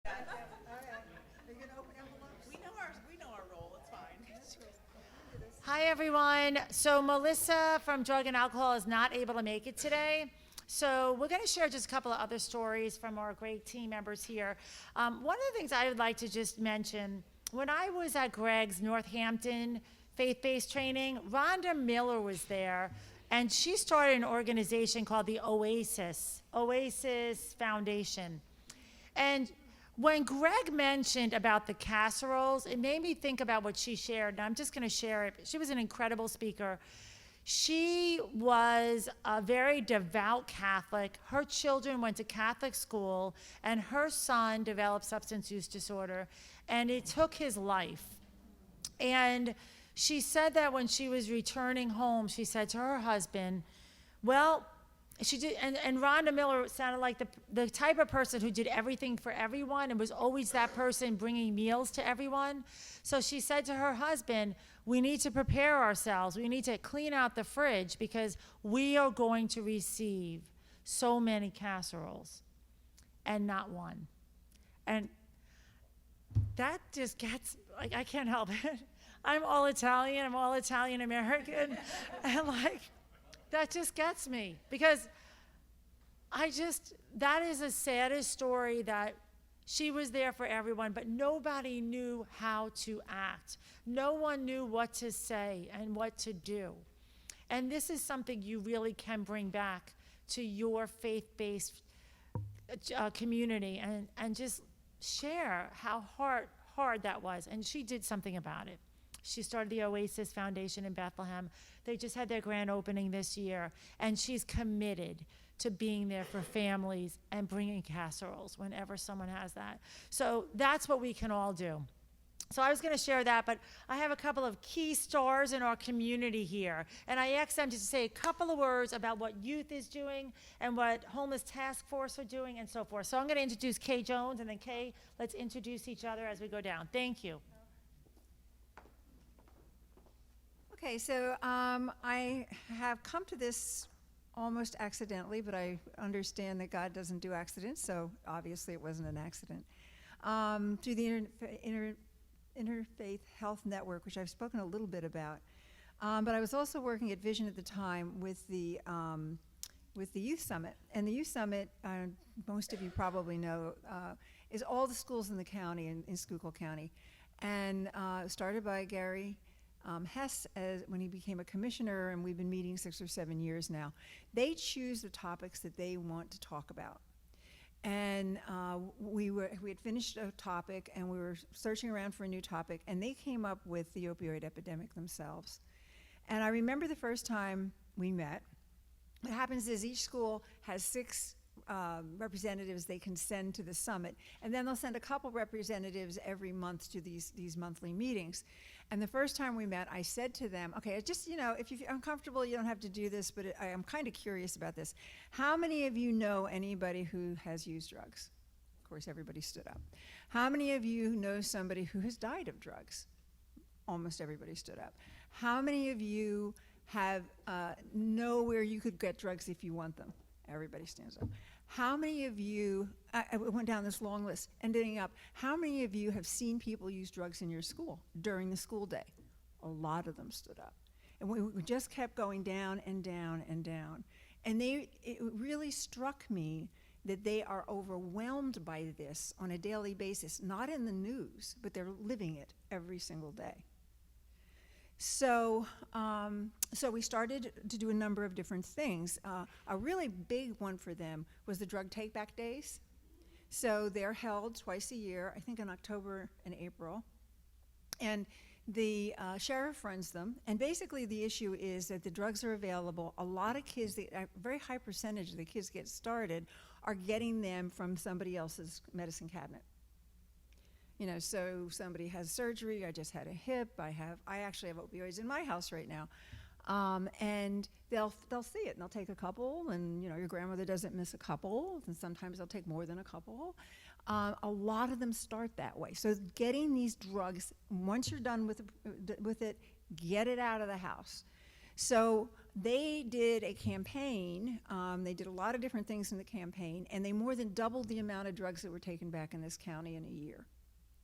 We know our role. It's fine. Hi, everyone. So Melissa from Drug and Alcohol is not able to make it today. So we're going to share just a couple of other stories from our great team members here. One of the things I would like to just mention, when I was at Greg's Northampton faith-based training, Rhonda Miller was there, and she started an organization called the Oasis Foundation. And when Greg mentioned about the casseroles, it made me think about what she shared, and I'm just going to share it. She was an incredible speaker. She was a very devout Catholic. Her children went to Catholic school, and her son developed substance use disorder, and it took his life. And she said that when she was returning home, she said to her husband, well, she did, and Rhonda Miller sounded like the type of person who did everything for everyone and was always that person bringing meals to everyone. So she said to her husband, we need to prepare ourselves. We need to clean out the fridge because we are going to receive so many casseroles and not one. And that just gets, like, I can't help it. I'm all Italian American, and like, that just gets me because that is the saddest story that she was there for everyone, but nobody knew how to act. No one knew what to say and what to do. And this is something you really can bring back to your faith-based community and just share how hard that was. And she did something about it. She started the Oasis Foundation in Bethlehem. They just had their grand opening this year, and she's committed to being there for families and bringing casseroles whenever someone has that. So that's what we can all do. So I was going to share that, but I have a couple of key stars in our community here, and I asked them to say a couple of words about what youth is doing and what Homeless Task Force are doing and so forth. So I'm going to introduce Kay Jones, and then Kay, let's introduce each other as we go down. Thank you. Okay, so I have come to this almost accidentally, but I understand that God doesn't do accidents, so obviously it wasn't an accident. Through the Interfaith Health Network, which I've spoken a little bit about, but I was also working at Vision at the time with the Youth Summit. And the Youth Summit, most of you probably know, is all the schools in the county, in Schuylkill County, and started by Gary Hess when he became a commissioner, and we've been meeting 6 or 7 years now. They choose the topics that they want to talk about. And we had finished a topic, and we were searching around for a new topic, and they came up with the opioid epidemic themselves. And I remember the first time we met. What happens is each school has 6 representatives they can send to the summit, and then they'll send a couple representatives every month to these monthly meetings. And the first time we met, I said to them, okay, just, if you're uncomfortable, you don't have to do this, but I'm kind of curious about this. How many of you know anybody who has used drugs? Of course, everybody stood up. How many of you know somebody who has died of drugs? Almost everybody stood up. How many of you know where you could get drugs if you want them? Everybody stands up. How many of you, I went down this long list, ending up, how many of you have seen people use drugs in your school during the school day? A lot of them stood up. And we just kept going down and down and down. And it really struck me that they are overwhelmed by this on a daily basis, not in the news, but they're living it every single day. So we started to do a number of different things. A really big one for them was the drug take-back days. So they're held twice a year, I think in October and April. And the sheriff runs them. And basically the issue is that the drugs are available. A lot of kids, a very high percentage of the kids get started are getting them from somebody else's medicine cabinet. So somebody has surgery, I just had a hip, I actually have opioids in my house right now. And they'll see it, and they'll take a couple, and your grandmother doesn't miss a couple, and sometimes they'll take more than a couple. A lot of them start that way. So getting these drugs, once you're done with it, get it out of the house. So they did a campaign. They did a lot of different things in the campaign, and they more than doubled the amount of drugs that were taken back in this county in a year,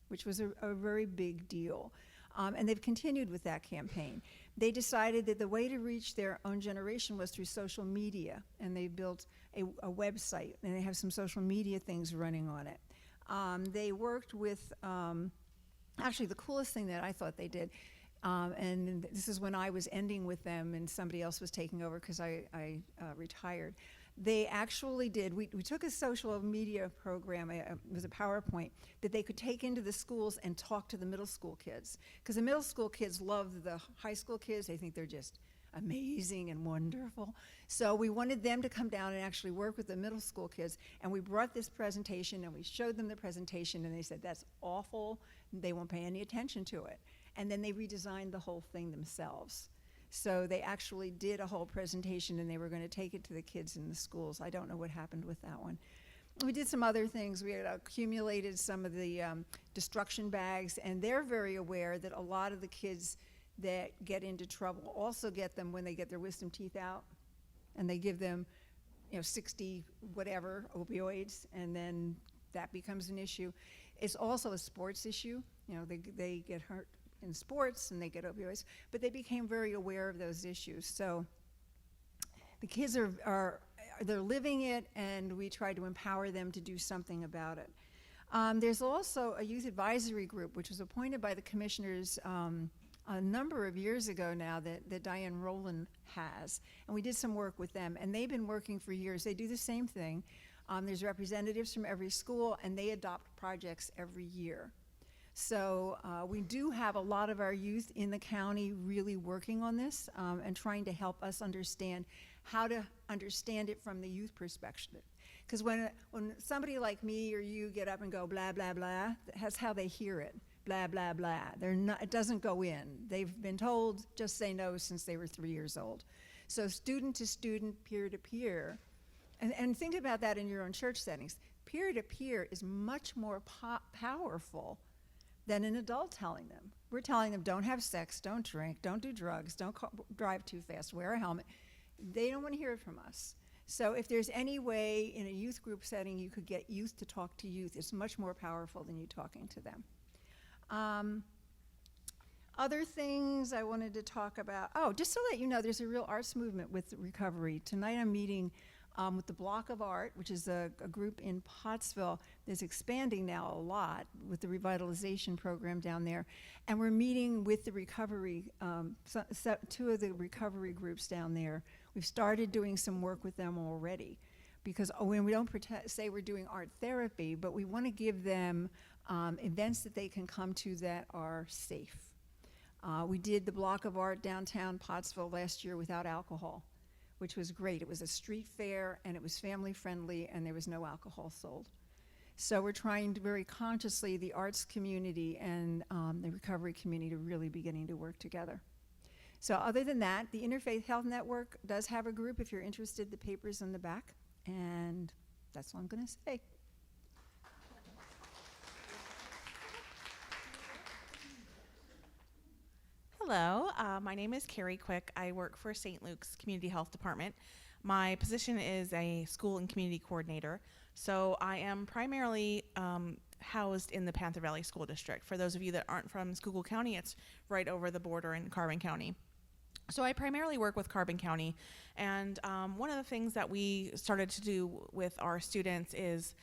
which was a very big deal. And they've continued with that campaign. They decided that the way to reach their own generation was through social media, and they built a website, and they have some social media things running on it. They worked with, actually the coolest thing that I thought they did, and this is when I was ending with them and somebody else was taking over because I retired. They actually did, we took a social media program, it was a PowerPoint, that they could take into the schools and talk to the middle school kids. Because the middle school kids love the high school kids, they think they're just amazing and wonderful. So we wanted them to come down and actually work with the middle school kids, and we brought this presentation and we showed them the presentation, and they said, that's awful, they won't pay any attention to it. And then they redesigned the whole thing themselves. So they actually did a whole presentation, and they were going to take it to the kids in the schools. I don't know what happened with that one. We did some other things. We had accumulated some of the destruction bags, and they're very aware that a lot of the kids that get into trouble also get them when they get their wisdom teeth out, and they give them, 60 whatever opioids, and then that becomes an issue. It's also a sports issue. They get hurt in sports and they get opioids, but they became very aware of those issues. So the kids they're living it, and we try to empower them to do something about it. There's also a youth advisory group, which was appointed by the commissioners a number of years ago now, that Diane Rowland has, and we did some work with them, and they've been working for years. They do the same thing. There's representatives from every school, and they adopt projects every year. So we do have a lot of our youth in the county really working on this and trying to help us understand how to understand it from the youth perspective. Because when somebody like me or you get up and go blah, blah, blah, that's how they hear it, blah, blah, blah. It doesn't go in. They've been told just say no since they were 3 years old. So student to student, peer to peer, and think about that in your own church settings. Peer to peer is much more powerful than an adult telling them. We're telling them, don't have sex, don't drink, don't do drugs, don't drive too fast, wear a helmet. They don't want to hear it from us. So if there's any way in a youth group setting you could get youth to talk to youth, it's much more powerful than you talking to them. Other things I wanted to talk about, just to let you know, there's a real arts movement with recovery. Tonight I'm meeting with the Block of Art, which is a group in Pottsville that's expanding now a lot with the revitalization program down there. And we're meeting with the recovery, two of the recovery groups down there. We've started doing some work with them already, because when we don't say we're doing art therapy, but we want to give them events that they can come to that are safe. We did the Block of Art downtown Pottsville last year without alcohol, which was great. It was a street fair, and it was family friendly, and there was no alcohol sold. So we're trying to very consciously, the arts community and the recovery community, to really beginning to work together. So other than that, the Interfaith Health Network does have a group. If you're interested, the paper's in the back, and that's all I'm gonna say. Hello, my name is Carrie Quick. I work for St. Luke's Community Health Department. My position is a school and community coordinator. So I am primarily housed in the Panther Valley School District. For those of you that aren't from Schuylkill County, it's right over the border in Carbon County. So I primarily work with Carbon County, and one of the things that we started to do with our students is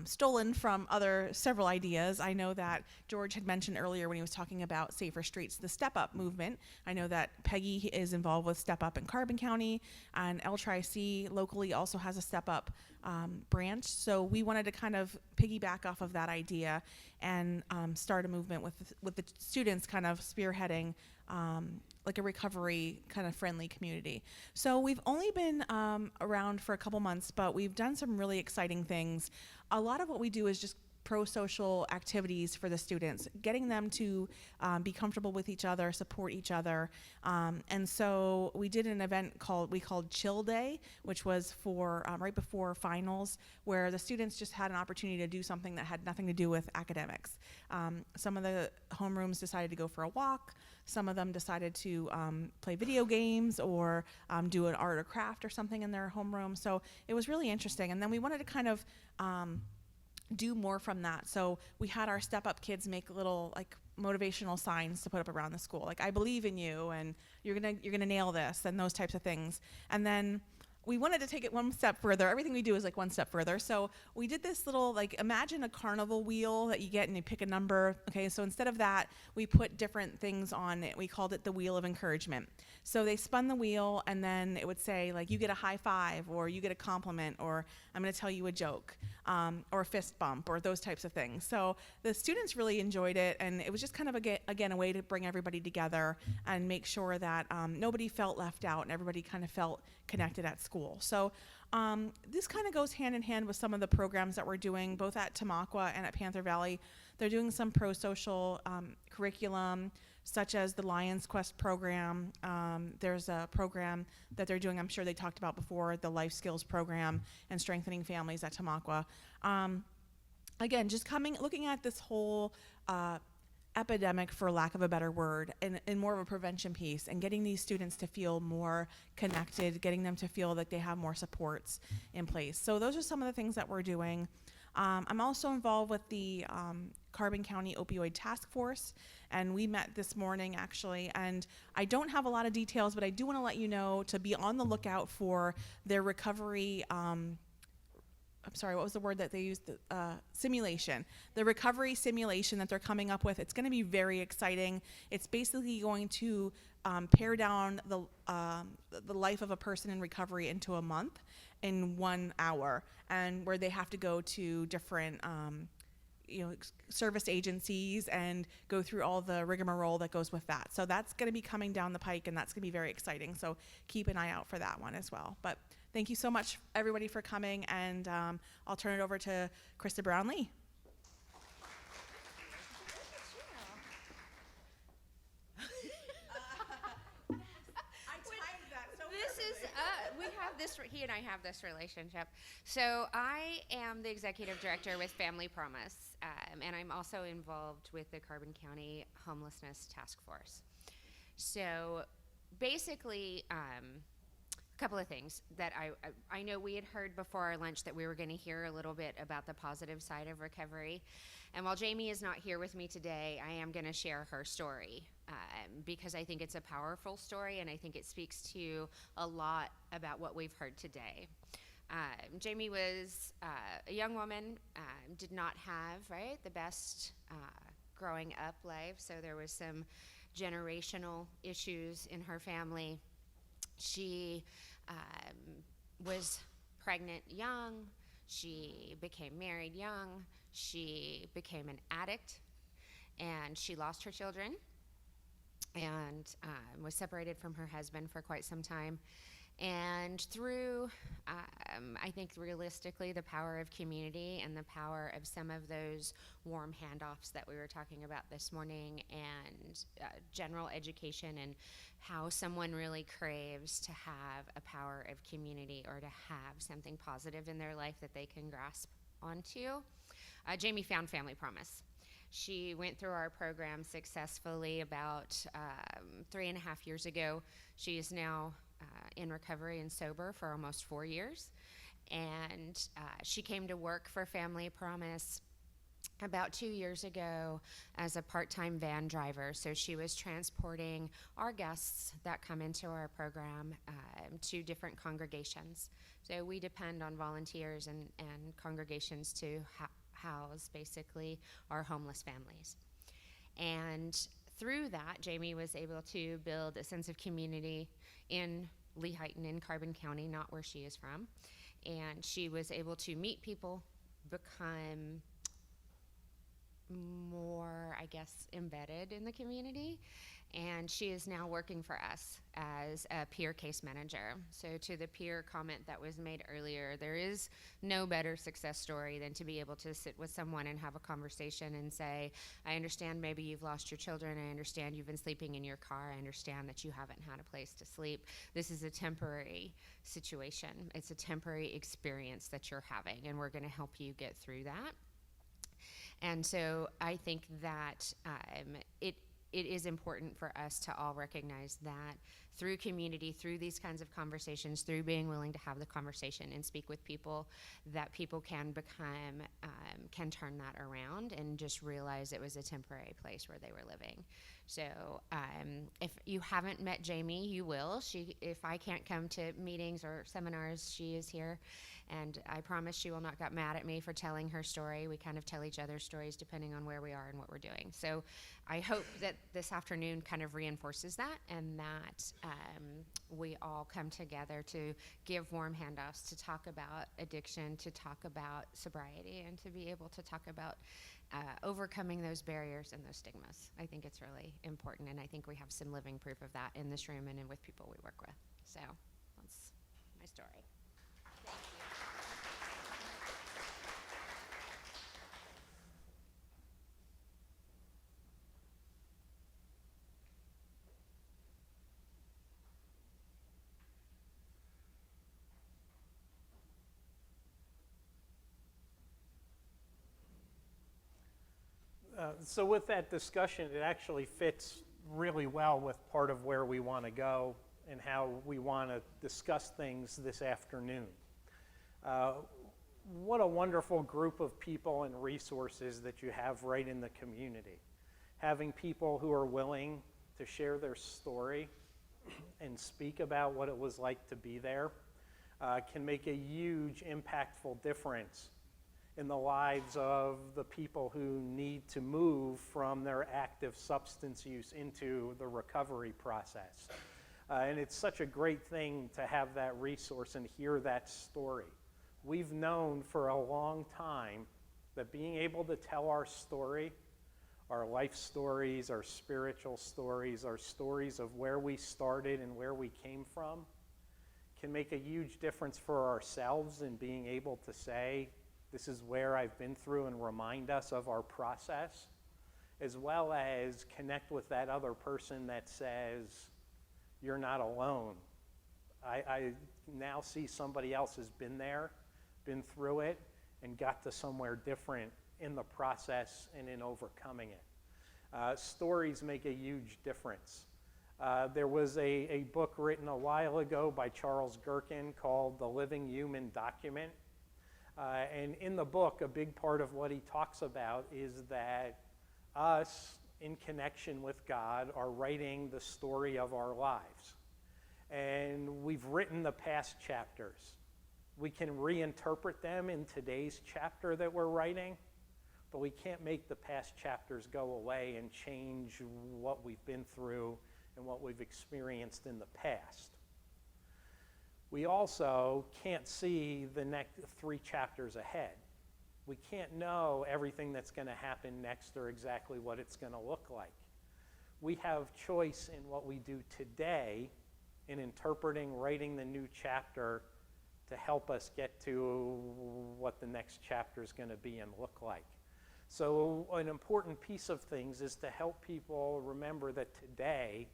stolen from several ideas. I know that George had mentioned earlier when he was talking about Safer Streets, the Step Up movement. I know that Peggy is involved with Step Up in Carbon County, and L-Tri-C locally also has a Step Up branch. So we wanted to kind of piggyback off of that idea and start a movement with the students kind of spearheading like a recovery kind of friendly community. So we've only been around for a couple months, but we've done some really exciting things. A lot of what we do is just pro-social activities for the students, getting them to be comfortable with each other, support each other. And so we did an event we called Chill Day, which was for right before finals, where the students just had an opportunity to do something that had nothing to do with academics. Some of the homerooms decided to go for a walk. Some of them decided to play video games or do an art or craft or something in their homeroom. So it was really interesting. And then we wanted to kind of do more from that. So we had our Step Up kids make little like motivational signs to put up around the school, like "I believe in you" and you're gonna nail this" and those types of things. And then we wanted to take it one step further. Everything we do is like one step further. So we did this little, like, imagine a carnival wheel that you get and you pick a number. Okay, so instead of that, we put different things on it. We called it the Wheel of Encouragement. So they spun the wheel, and then it would say, like, you get a high five, or you get a compliment, or I'm going to tell you a joke, or a fist bump, or those types of things. So the students really enjoyed it, and it was just kind of, again, a way to bring everybody together and make sure that nobody felt left out and everybody kind of felt connected at school. So this kind of goes hand in hand with some of the programs that we're doing, both at Tamaqua and at Panther Valley. They're doing some pro-social curriculum, such as the Lions Quest program. There's a program that they're doing, I'm sure they talked about before, the Life Skills program and Strengthening Families at Tamaqua. Again, just looking at this whole epidemic, for lack of a better word, in more of a prevention piece, and getting these students to feel more connected, getting them to feel that they have more supports in place. So those are some of the things that we're doing. I'm also involved with the Carbon County Opioid Task Force, and we met this morning actually, and I don't have a lot of details, but I do want to let you know to be on the lookout for their recovery I'm sorry, what was the word that they used? Simulation. The recovery simulation that they're coming up with. It's going to be very exciting. It's basically going to pare down the life of a person in recovery into a month in 1 hour, and where they have to go to different service agencies and go through all the rigmarole that goes with that. So that's going to be coming down the pike, and that's going to be very exciting. So keep an eye out for that one as well. But thank you so much, everybody, for coming, and I'll turn it over to Krista Brownlee. He and I have this relationship. So I am the executive director with Family Promise, and I'm also involved with the Carbon County Homelessness Task Force. So basically, a couple of things that I know we had heard before our lunch that we were going to hear a little bit about the positive side of recovery. And while Jamie is not here with me today, I am going to share her story because I think it's a powerful story, and I think it speaks to a lot about what we've heard today. Jamie was a young woman, did not have, the best growing up life, so there was some generational issues in her family. She was pregnant young, she became married young, she became an addict, and she lost her children, and was separated from her husband for quite some time. And through, I think realistically, the power of community and the power of some of those warm handoffs that we were talking about this morning, and general education, and how someone really craves to have a power of community or to have something positive in their life that they can grasp onto, Jamie found Family Promise. She went through our program successfully about 3.5 years ago. She is now in recovery and sober for almost 4 years. And she came to work for Family Promise about 2 years ago as a part-time van driver. So she was transporting our guests that come into our program to different congregations. So we depend on volunteers and congregations to house basically our homeless families. And through that, Jamie was able to build a sense of community in Lehighton in Carbon County, not where she is from. And she was able to meet people, become more, embedded in the community, and she is now working for us as a peer case manager. So to the peer comment that was made earlier, there is no better success story than to be able to sit with someone and have a conversation and say, I understand maybe you've lost your children, I understand you've been sleeping in your car, I understand that you haven't had a place to sleep. This is a temporary situation. It's a temporary experience that you're having, and we're going to help you get through that. And so I think that it is important for us to all recognize that through community, through these kinds of conversations, through being willing to have the conversation and speak with people, that people can become, can turn that around and just realize it was a temporary place where they were living. So if you haven't met Jamie, you will. If I can't come to meetings or seminars, she is here. And I promise she will not get mad at me for telling her story. We kind of tell each other's stories depending on where we are and what we're doing. So I hope that this afternoon kind of reinforces that, and that we all come together to give warm handoffs, to talk about addiction, to talk about sobriety, and to be able to talk about overcoming those barriers and those stigmas. I think it's really important, and I think we have some living proof of that in this room and with people we work with. So that's my story. So with that discussion, it actually fits really well with part of where we want to go and how we want to discuss things this afternoon. What a wonderful group of people and resources that you have right in the community. Having people who are willing to share their story and speak about what it was like to be there can make a huge, impactful difference in the lives of the people who need to move from their active substance use into the recovery process. And it's such a great thing to have that resource and hear that story. We've known for a long time that being able to tell our story, our life stories, our spiritual stories, our stories of where we started and where we came from, can make a huge difference for ourselves in being able to say, this is where I've been through, and remind us of our process, as well as connect with that other person that says, you're not alone. I now see somebody else has been there, been through it, and got to somewhere different in the process and in overcoming it. Stories make a huge difference. There was a book written a while ago by Charles Gherkin called The Living Human Document. And in the book, a big part of what he talks about is that us, in connection with God, are writing the story of our lives. And we've written the past chapters. We can reinterpret them in today's chapter that we're writing, but we can't make the past chapters go away and change what we've been through and what we've experienced in the past. We also can't see the next 3 chapters ahead. We can't know everything that's going to happen next or exactly what it's going to look like. We have choice in what we do today in interpreting, writing the new chapter to help us get to what the next chapter is going to be and look like. So an important piece of things is to help people remember that today,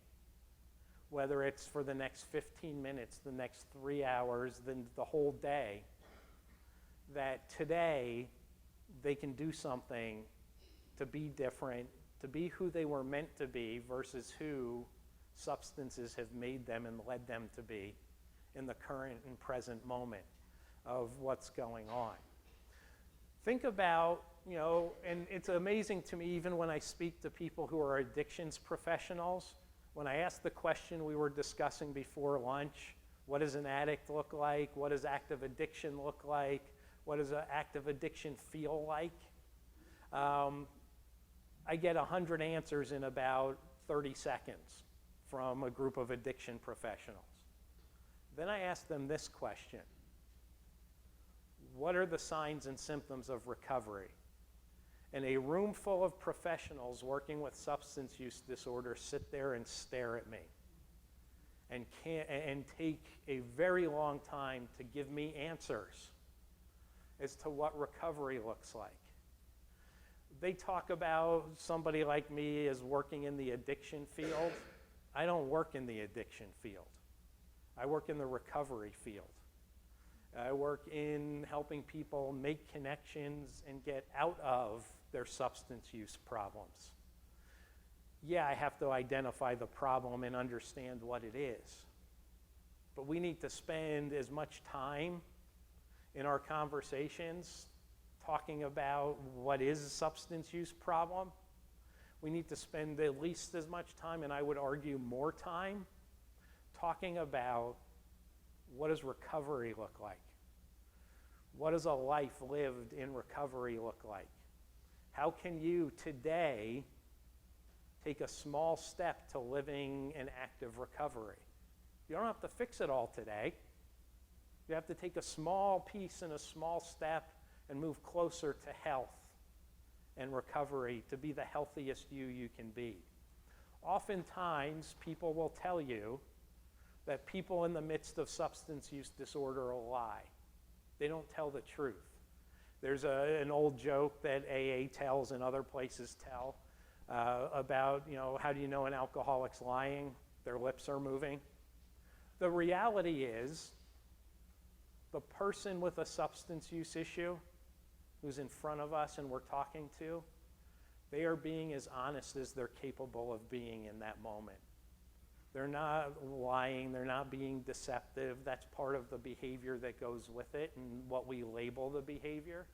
whether it's for the next 15 minutes, the next 3 hours, then the whole day, that today they can do something to be different, to be who they were meant to be versus who substances have made them and led them to be in the current and present moment of what's going on. Think about, and it's amazing to me even when I speak to people who are addictions professionals, when I ask the question we were discussing before lunch, what does an addict look like? What does active addiction look like? What does an active addiction feel like? I get 100 answers in about 30 seconds from a group of addiction professionals. Then I ask them this question: what are the signs and symptoms of recovery? and a room full of professionals working with substance use disorder sit there and stare at me and take a very long time to give me answers as to what recovery looks like. They talk about somebody like me as working in the addiction field. I don't work in the addiction field. I work in the recovery field. I work in helping people make connections and get out of their substance use problems. Yeah, I have to identify the problem and understand what it is. But we need to spend as much time in our conversations talking about what is a substance use problem. We need to spend at least as much time, and I would argue more time, talking about what does recovery look like? What does a life lived in recovery look like? How can you today take a small step to living an active recovery? You don't have to fix it all today. You have to take a small piece and a small step and move closer to health and recovery to be the healthiest you can be. Oftentimes, people will tell you that people in the midst of substance use disorder lie. They don't tell the truth. There's an old joke that AA tells and other places tell about, how do you know an alcoholic's lying? Their lips are moving. The reality is, the person with a substance use issue who's in front of us and we're talking to, they are being as honest as they're capable of being in that moment. They're not lying, they're not being deceptive. That's part of the behavior that goes with it and what we label the behavior.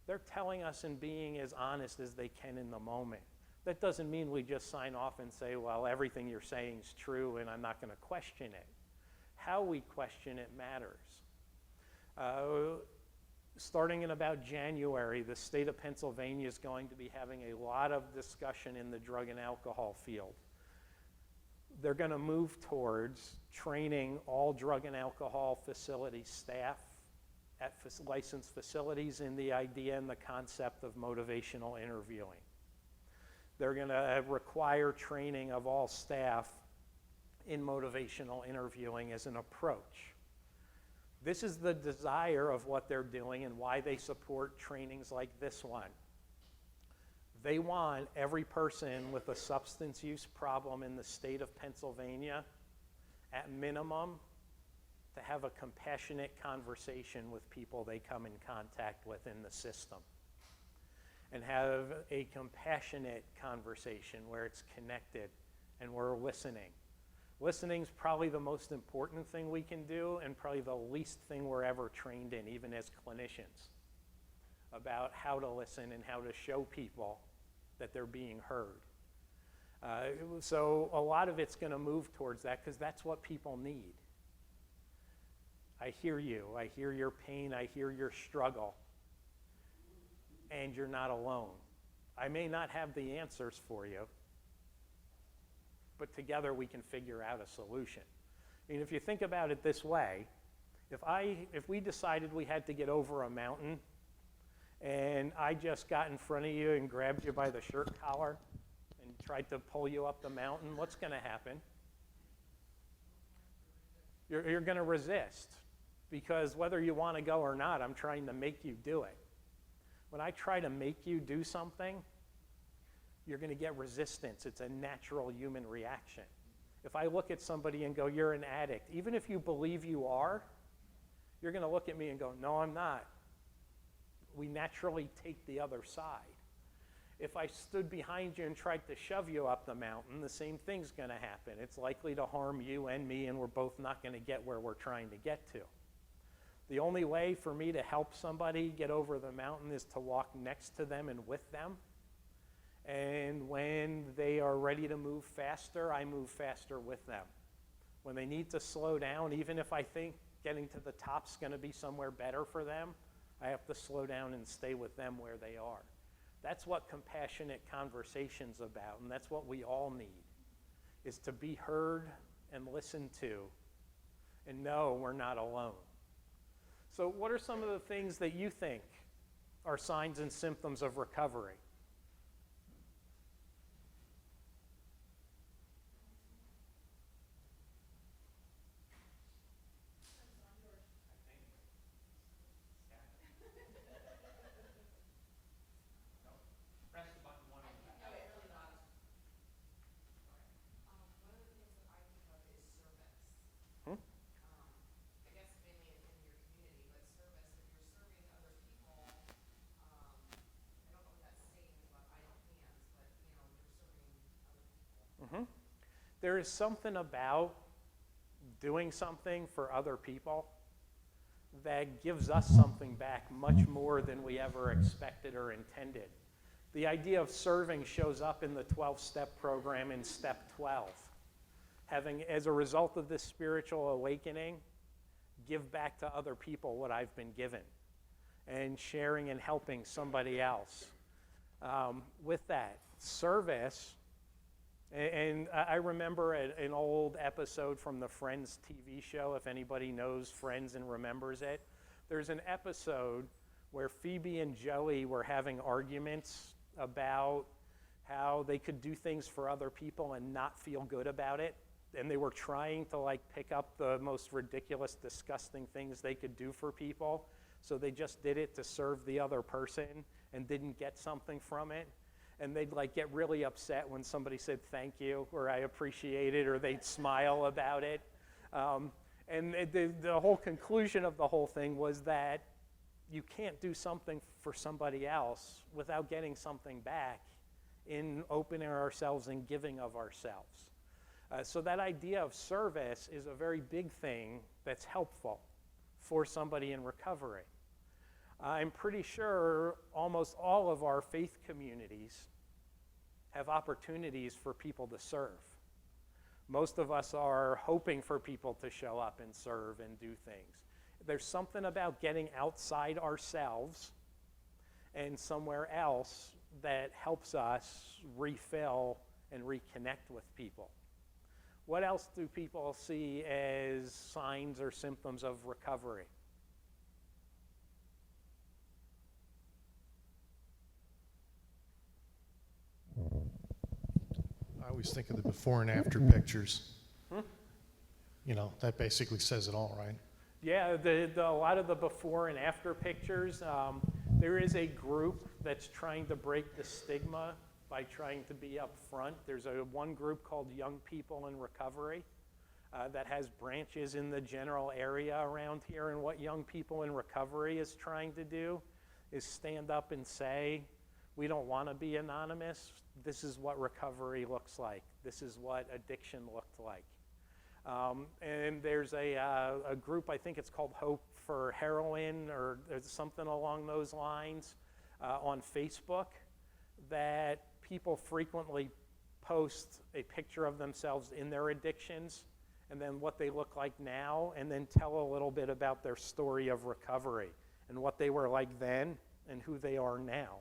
They're telling us and being as honest as they can in the moment. That doesn't mean we just sign off and say, well, everything you're saying is true and I'm not going to question it. How we question it matters. Starting in about January, the state of Pennsylvania is going to be having a lot of discussion in the drug and alcohol field. They're going to move towards training all drug and alcohol facility staff at licensed facilities in the idea and the concept of motivational interviewing. They're going to require training of all staff in motivational interviewing as an approach. This is the desire of what they're doing and why they support trainings like this one. They want every person with a substance use problem in the state of Pennsylvania, at minimum, to have a compassionate conversation with people they come in contact with in the system. And have a compassionate conversation where it's connected and we're listening. Listening is probably the most important thing we can do and probably the least thing we're ever trained in, even as clinicians, about how to listen and how to show people that they're being heard. So a lot of it's going to move towards that because that's what people need. I hear you. I hear your pain. I hear your struggle. And you're not alone. I may not have the answers for you, but together we can figure out a solution. I mean, if you think about it this way, if we decided we had to get over a mountain and I just got in front of you and grabbed you by the shirt collar and tried to pull you up the mountain, what's going to happen? You're going to resist, because whether you want to go or not, I'm trying to make you do it. When I try to make you do something, you're going to get resistance. It's a natural human reaction. If I look at somebody and go, you're an addict, even if you believe you are, you're going to look at me and go, no, I'm not. We naturally take the other side. If I stood behind you and tried to shove you up the mountain, the same thing's going to happen. It's likely to harm you and me, and we're both not going to get where we're trying to get to. The only way for me to help somebody get over the mountain is to walk next to them and with them. And when they are ready to move faster, I move faster with them. When they need to slow down, even if I think getting to the top's going to be somewhere better for them, I have to slow down and stay with them where they are. That's what compassionate conversation's about, and that's what we all need, is to be heard and listened to and know we're not alone. So what are some of the things that you think are signs and symptoms of recovery? Hmm? Mhm. There is something about doing something for other people that gives us something back much more than we ever expected or intended. The idea of serving shows up in the 12-step program in step 12. Having, as a result of this spiritual awakening, give back to other people what I've been given, and sharing and helping somebody else. With that, service, and I remember an old episode from the Friends TV show, if anybody knows Friends and remembers it. There's an episode where Phoebe and Joey were having arguments about how they could do things for other people and not feel good about it. And they were trying to like pick up the most ridiculous, disgusting things they could do for people. So they just did it to serve the other person and didn't get something from it. And they'd like get really upset when somebody said thank you or I appreciate it, or they'd smile about it. And the whole conclusion of the whole thing was that you can't do something for somebody else without getting something back in opening ourselves and giving of ourselves. So that idea of service is a very big thing that's helpful for somebody in recovery. I'm pretty sure almost all of our faith communities have opportunities for people to serve. Most of us are hoping for people to show up and serve and do things. There's something about getting outside ourselves and somewhere else that helps us refill and reconnect with people. What else do people see as signs or symptoms of recovery? I always think of the before and after pictures. You know, that basically says it all, right? Yeah, a lot of the before and after pictures, there is a group that's trying to break the stigma by trying to be up front. There's one group called Young People in Recovery that has branches in the general area around here. And what Young People in Recovery is trying to do is stand up and say, we don't want to be anonymous. This is what recovery looks like. This is what addiction looked like. And there's a group, I think it's called Hope for Heroin or something along those lines on Facebook, that people frequently post a picture of themselves in their addictions and then what they look like now, and then tell a little bit about their story of recovery and what they were like then and who they are now.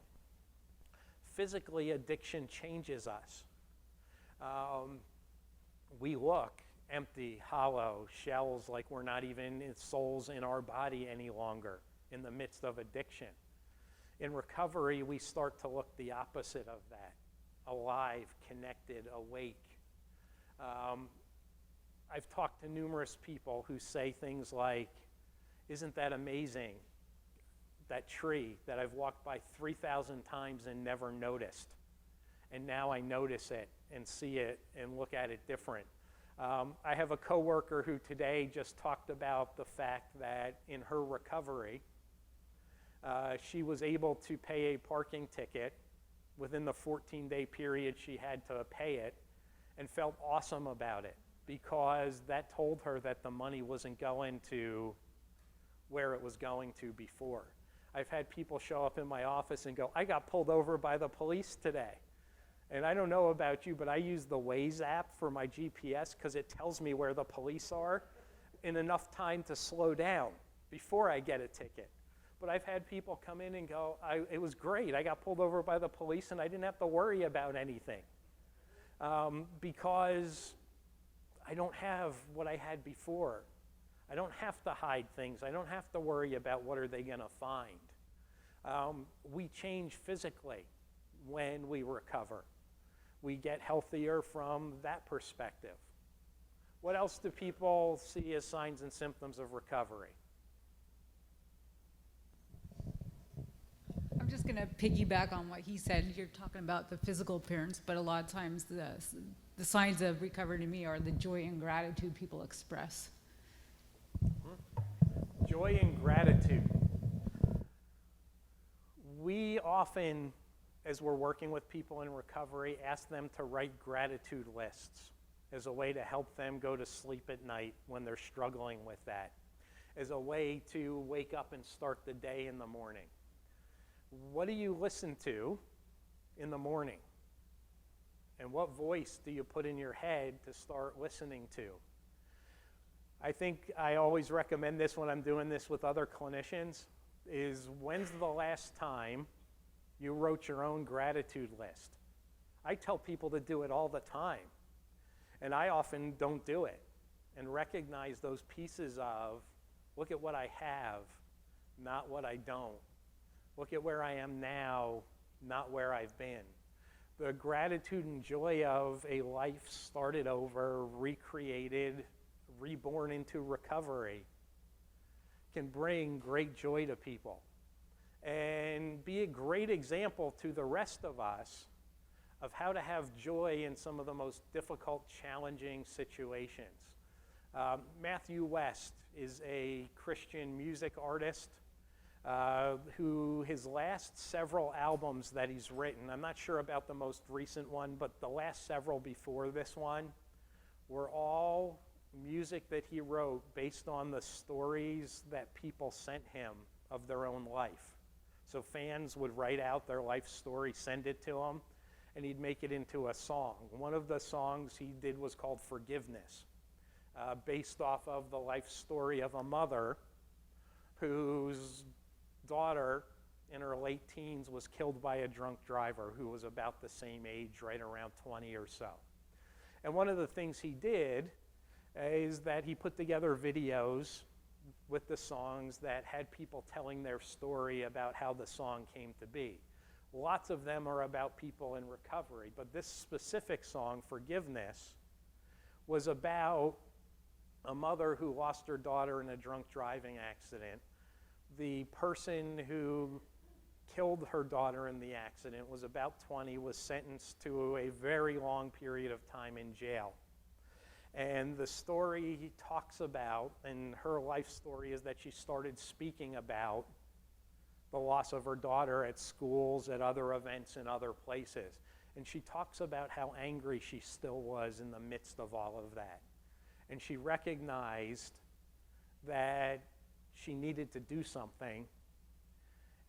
Physically, addiction changes us. We look empty, hollow, shells, like we're not even souls in our body any longer in the midst of addiction. In recovery, we start to look the opposite of that: alive, connected, awake. I've talked to numerous people who say things like, isn't that amazing, that tree that I've walked by 3,000 times and never noticed, and now I notice it and see it and look at it different. I have a coworker who today just talked about the fact that in her recovery, she was able to pay a parking ticket within the 14-day period she had to pay it, and felt awesome about it because that told her that the money wasn't going to where it was going to before. I've had people show up in my office and go, I got pulled over by the police today. And I don't know about you, but I use the Waze app for my GPS because it tells me where the police are in enough time to slow down before I get a ticket. But I've had people come in and go, it was great. I got pulled over by the police and I didn't have to worry about anything because I don't have what I had before. I don't have to hide things. I don't have to worry about what are they going to find. We change physically when we recover. We get healthier from that perspective. What else do people see as signs and symptoms of recovery? I'm just going to piggyback on what he said. You're talking about the physical appearance, but a lot of times the signs of recovery to me are the joy and gratitude people express. Joy and gratitude. We often, as we're working with people in recovery, ask them to write gratitude lists as a way to help them go to sleep at night when they're struggling with that, as a way to wake up and start the day in the morning. What do you listen to in the morning? And what voice do you put in your head to start listening to? I think I always recommend this when I'm doing this with other clinicians, is when's the last time you wrote your own gratitude list? I tell people to do it all the time, and I often don't do it, and recognize those pieces of, look at what I have, not what I don't. Look at where I am now, not where I've been. The gratitude and joy of a life started over, recreated, reborn into recovery can bring great joy to people and be a great example to the rest of us of how to have joy in some of the most difficult, challenging situations. Matthew West is a Christian music artist who his last several albums that he's written, I'm not sure about the most recent one, but the last several before this one were all music that he wrote based on the stories that people sent him of their own life. So fans would write out their life story, send it to him, and he'd make it into a song. One of the songs he did was called Forgiveness, based off of the life story of a mother whose daughter in her late teens was killed by a drunk driver who was about the same age, right around 20 or so. And one of the things he did is that he put together videos with the songs that had people telling their story about how the song came to be. Lots of them are about people in recovery, but this specific song, Forgiveness, was about a mother who lost her daughter in a drunk driving accident. The person who killed her daughter in the accident was about 20, was sentenced to a very long period of time in jail. And the story he talks about, and her life story, is that she started speaking about the loss of her daughter at schools, at other events, in other places. And she talks about how angry she still was in the midst of all of that. And she recognized that she needed to do something.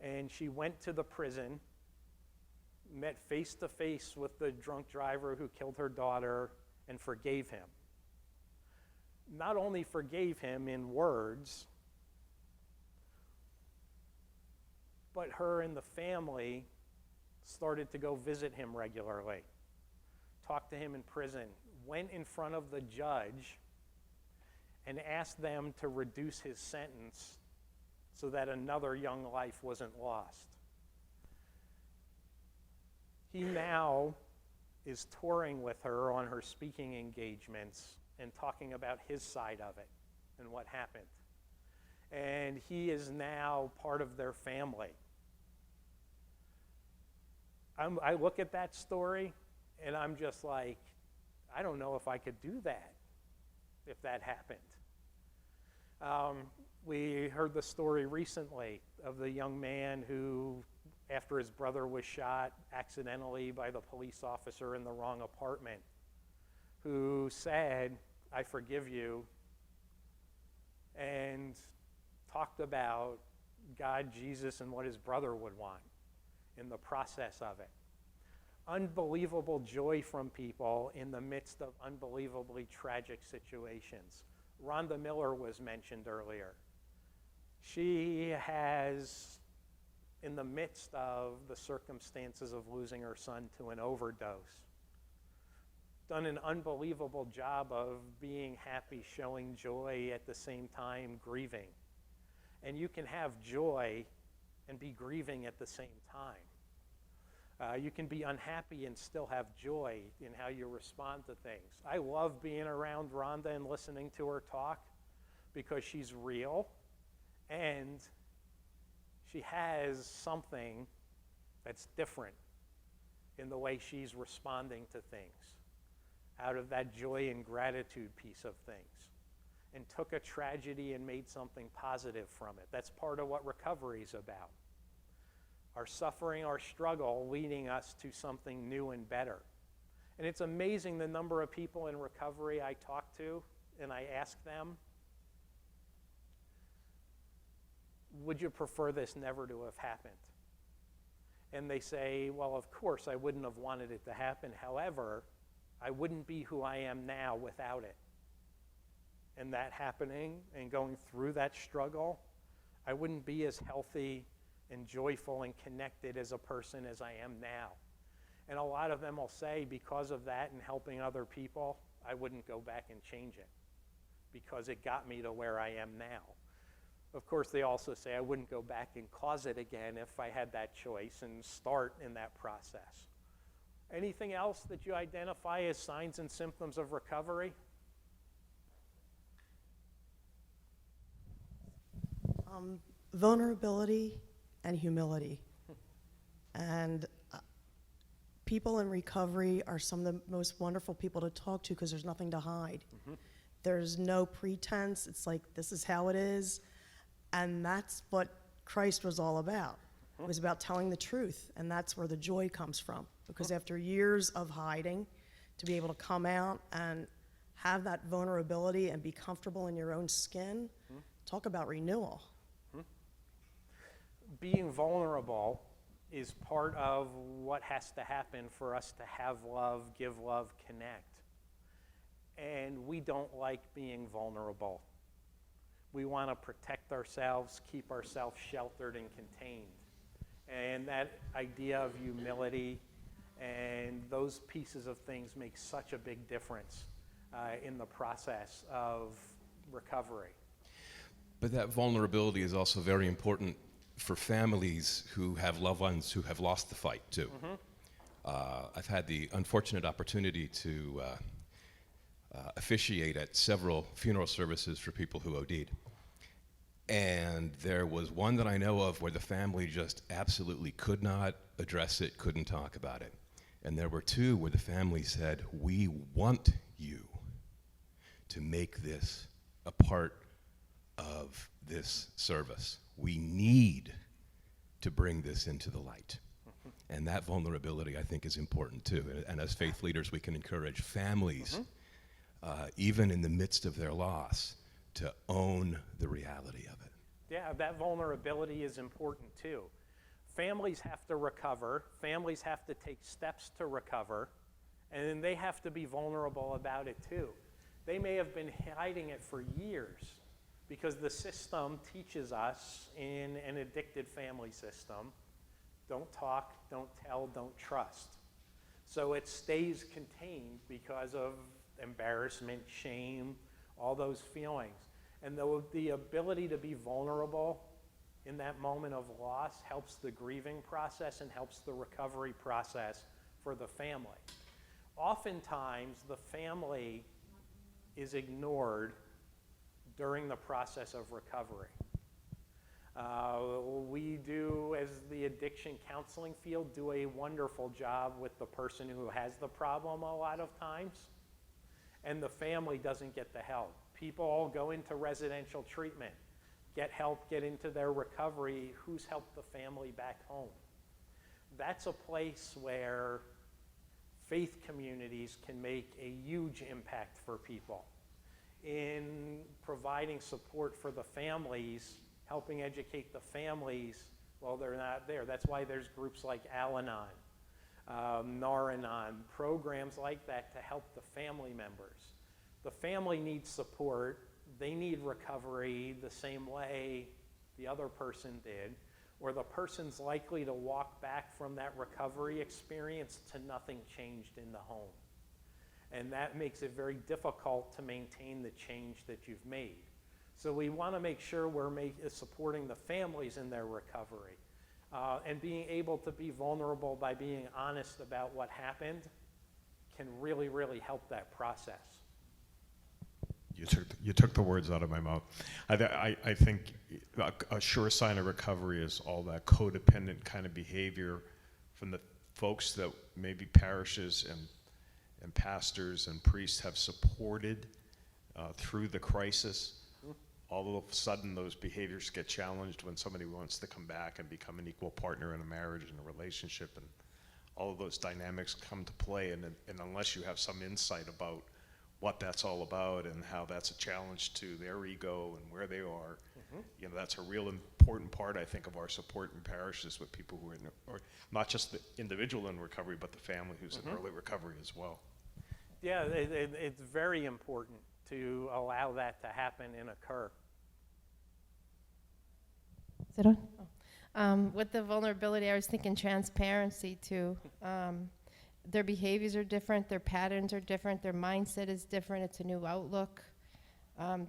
And she went to the prison, met face to face with the drunk driver who killed her daughter, and forgave him. Not only forgave him in words, but her and the family started to go visit him regularly, talked to him in prison, went in front of the judge and asked them to reduce his sentence so that another young life wasn't lost. He now is touring with her on her speaking engagements and talking about his side of it and what happened. And he is now part of their family. I look at that story and I'm just like, I don't know if I could do that if that happened. We heard the story recently of the young man who, after his brother was shot accidentally by the police officer in the wrong apartment, who said, I forgive you, and talked about God, Jesus, and what his brother would want in the process of it. Unbelievable joy from people in the midst of unbelievably tragic situations. Rhonda Miller was mentioned earlier. She has, in the midst of the circumstances of losing her son to an overdose, done an unbelievable job of being happy, showing joy at the same time grieving. And you can have joy and be grieving at the same time. You can be unhappy and still have joy in how you respond to things. I love being around Rhonda and listening to her talk because she's real and she has something that's different in the way she's responding to things out of that joy and gratitude piece of things, and took a tragedy and made something positive from it. That's part of what recovery is about. Our suffering, our struggle, leading us to something new and better. And it's amazing the number of people in recovery I talk to, and I ask them, would you prefer this never to have happened? And they say, well, of course, I wouldn't have wanted it to happen. However, I wouldn't be who I am now without it. And that happening and going through that struggle, I wouldn't be as healthy and joyful and connected as a person as I am now. And a lot of them will say, because of that and helping other people, I wouldn't go back and change it because it got me to where I am now. Of course, they also say I wouldn't go back and cause it again if I had that choice and start in that process. Anything else that you identify as signs and symptoms of recovery? Vulnerability and humility. And people in recovery are some of the most wonderful people to talk to because there's nothing to hide. There's no pretense. It's like, this is how it is. And that's what Christ was all about. It was about telling the truth. And that's where the joy comes from. Because after years of hiding, to be able to come out and have that vulnerability and be comfortable in your own skin, talk about renewal. Being vulnerable is part of what has to happen for us to have love, give love, connect. And we don't like being vulnerable. We want to protect ourselves, keep ourselves sheltered and contained. And that idea of humility and those pieces of things make such a big difference in the process of recovery. But that vulnerability is also very important for families who have loved ones who have lost the fight, too. I've had the unfortunate opportunity to officiate at several funeral services for people who OD'd. And there was one that I know of where the family just absolutely could not address it, couldn't talk about it. And there were two where the family said, we want you to make this a part of this service. We need to bring this into the light. And that vulnerability, I think, is important too. And as faith leaders, we can encourage families, even in the midst of their loss, to own the reality of it. Yeah, that vulnerability is important too. Families have to recover, families have to take steps to recover, and then they have to be vulnerable about it too. They may have been hiding it for years because the system teaches us in an addicted family system, don't talk, don't tell, don't trust. So it stays contained because of embarrassment, shame, all those feelings. And the ability to be vulnerable in that moment of loss helps the grieving process and helps the recovery process for the family. Oftentimes, the family is ignored during the process of recovery. We do, as the addiction counseling field, do a wonderful job with the person who has the problem a lot of times, and the family doesn't get the help. People all go into residential treatment, get help, get into their recovery. Who's helped the family back home? That's a place where faith communities can make a huge impact for people in providing support for the families, helping educate the families while they're not there. That's why there's groups like Al-Anon, Nar-Anon, programs like that to help the family members. The family needs support. They need recovery the same way the other person did, or the person's likely to walk back from that recovery experience to nothing changed in the home. And that makes it very difficult to maintain the change that you've made. So we want to make sure we're supporting the families in their recovery. And being able to be vulnerable by being honest about what happened can really, really help that process. You took the words out of my mouth. I think a sure sign of recovery is all that codependent kind of behavior from the folks that maybe parishes and pastors and priests have supported through the crisis. All of a sudden, those behaviors get challenged when somebody wants to come back and become an equal partner in a marriage and a relationship, and all of those dynamics come to play. And unless you have some insight about what that's all about and how that's a challenge to their ego and where they are, you know, that's a real important part, I think, of our support in parishes with people who are or not just the individual in recovery, but the family who's in early recovery as well. Yeah, it's very important to allow that to happen and occur. Is it on? Oh. With the vulnerability, I was thinking transparency too. Their behaviors are different, their patterns are different, their mindset is different, it's a new outlook.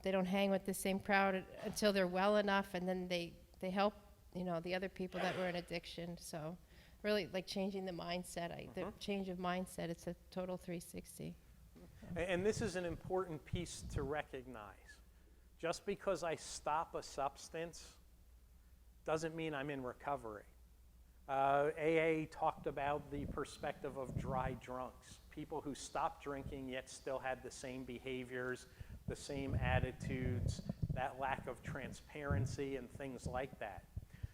They don't hang with the same crowd until they're well enough, and then they help, you know, the other people that were in addiction. So really like changing the mindset, the change of mindset, it's a total 360. And this is an important piece to recognize. Just because I stop a substance doesn't mean I'm in recovery. AA talked about the perspective of dry drunks, people who stopped drinking yet still had the same behaviors, the same attitudes, that lack of transparency and things like that.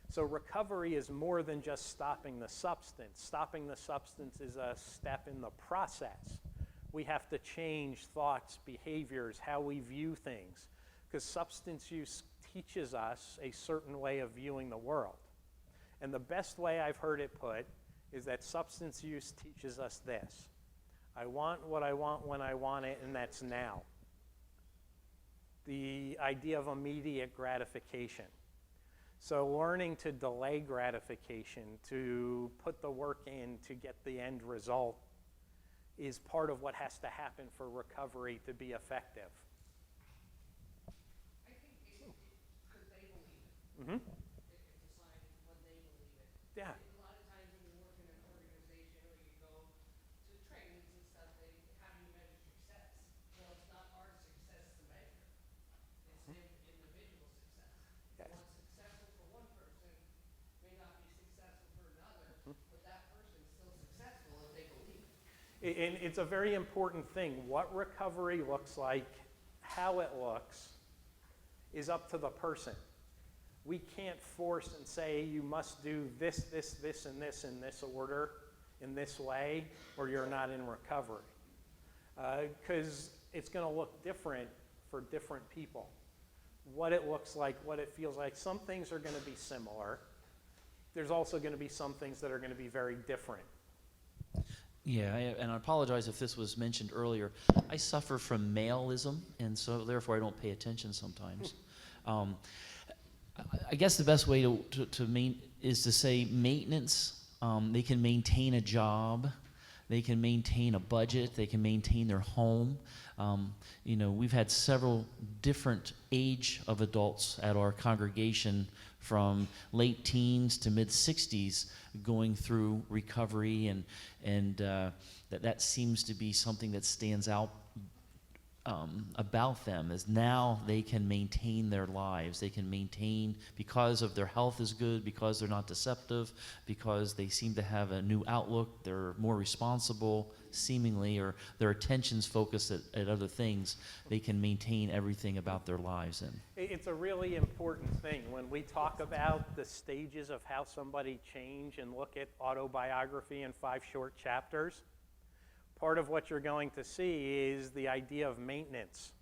So recovery is more than just stopping the substance. Stopping the substance is a step in the process. We have to change thoughts, behaviors, how we view things, because substance use teaches us a certain way of viewing the world. And the best way I've heard it put is that substance use teaches us this: I want what I want when I want it, and that's now. The idea of immediate gratification. So learning to delay gratification, to put the work in to get the end result, is part of what has to happen for recovery to be effective. I think because they believe it. It's a sign when they believe it. Yeah. A lot of times when you work in an organization or you go to trainings and stuff, how do you measure success? Well, it's not our success to measure. It's individual success. Yes. What's successful for one person may not be successful for another, but that person's still successful if they believe it. And it's a very important thing. What recovery looks like, how it looks, is up to the person. We can't force and say you must do this, this, this, and this in this order, in this way, or you're not in recovery. Because it's going to look different for different people. What it looks like, what it feels like. Some things are going to be similar. There's also going to be some things that are going to be very different. Yeah, and I apologize if this was mentioned earlier. I suffer from maleism, and so therefore I don't pay attention sometimes. I guess the best way is to say maintenance. They can maintain a job, they can maintain a budget, they can maintain their home. You know, we've had several different age of adults at our congregation, from late teens to mid 60s, going through recovery, and that seems to be something that stands out about them, is now they can maintain their lives. They can maintain, because of their health is good, because they're not deceptive, because they seem to have a new outlook, they're more responsible, seemingly, or their attention's focused at other things. They can maintain everything about their lives. And It's a really important thing. When we talk about the stages of how somebody changed and look at autobiography in 5 short chapters, part of what you're going to see is the idea of maintenance,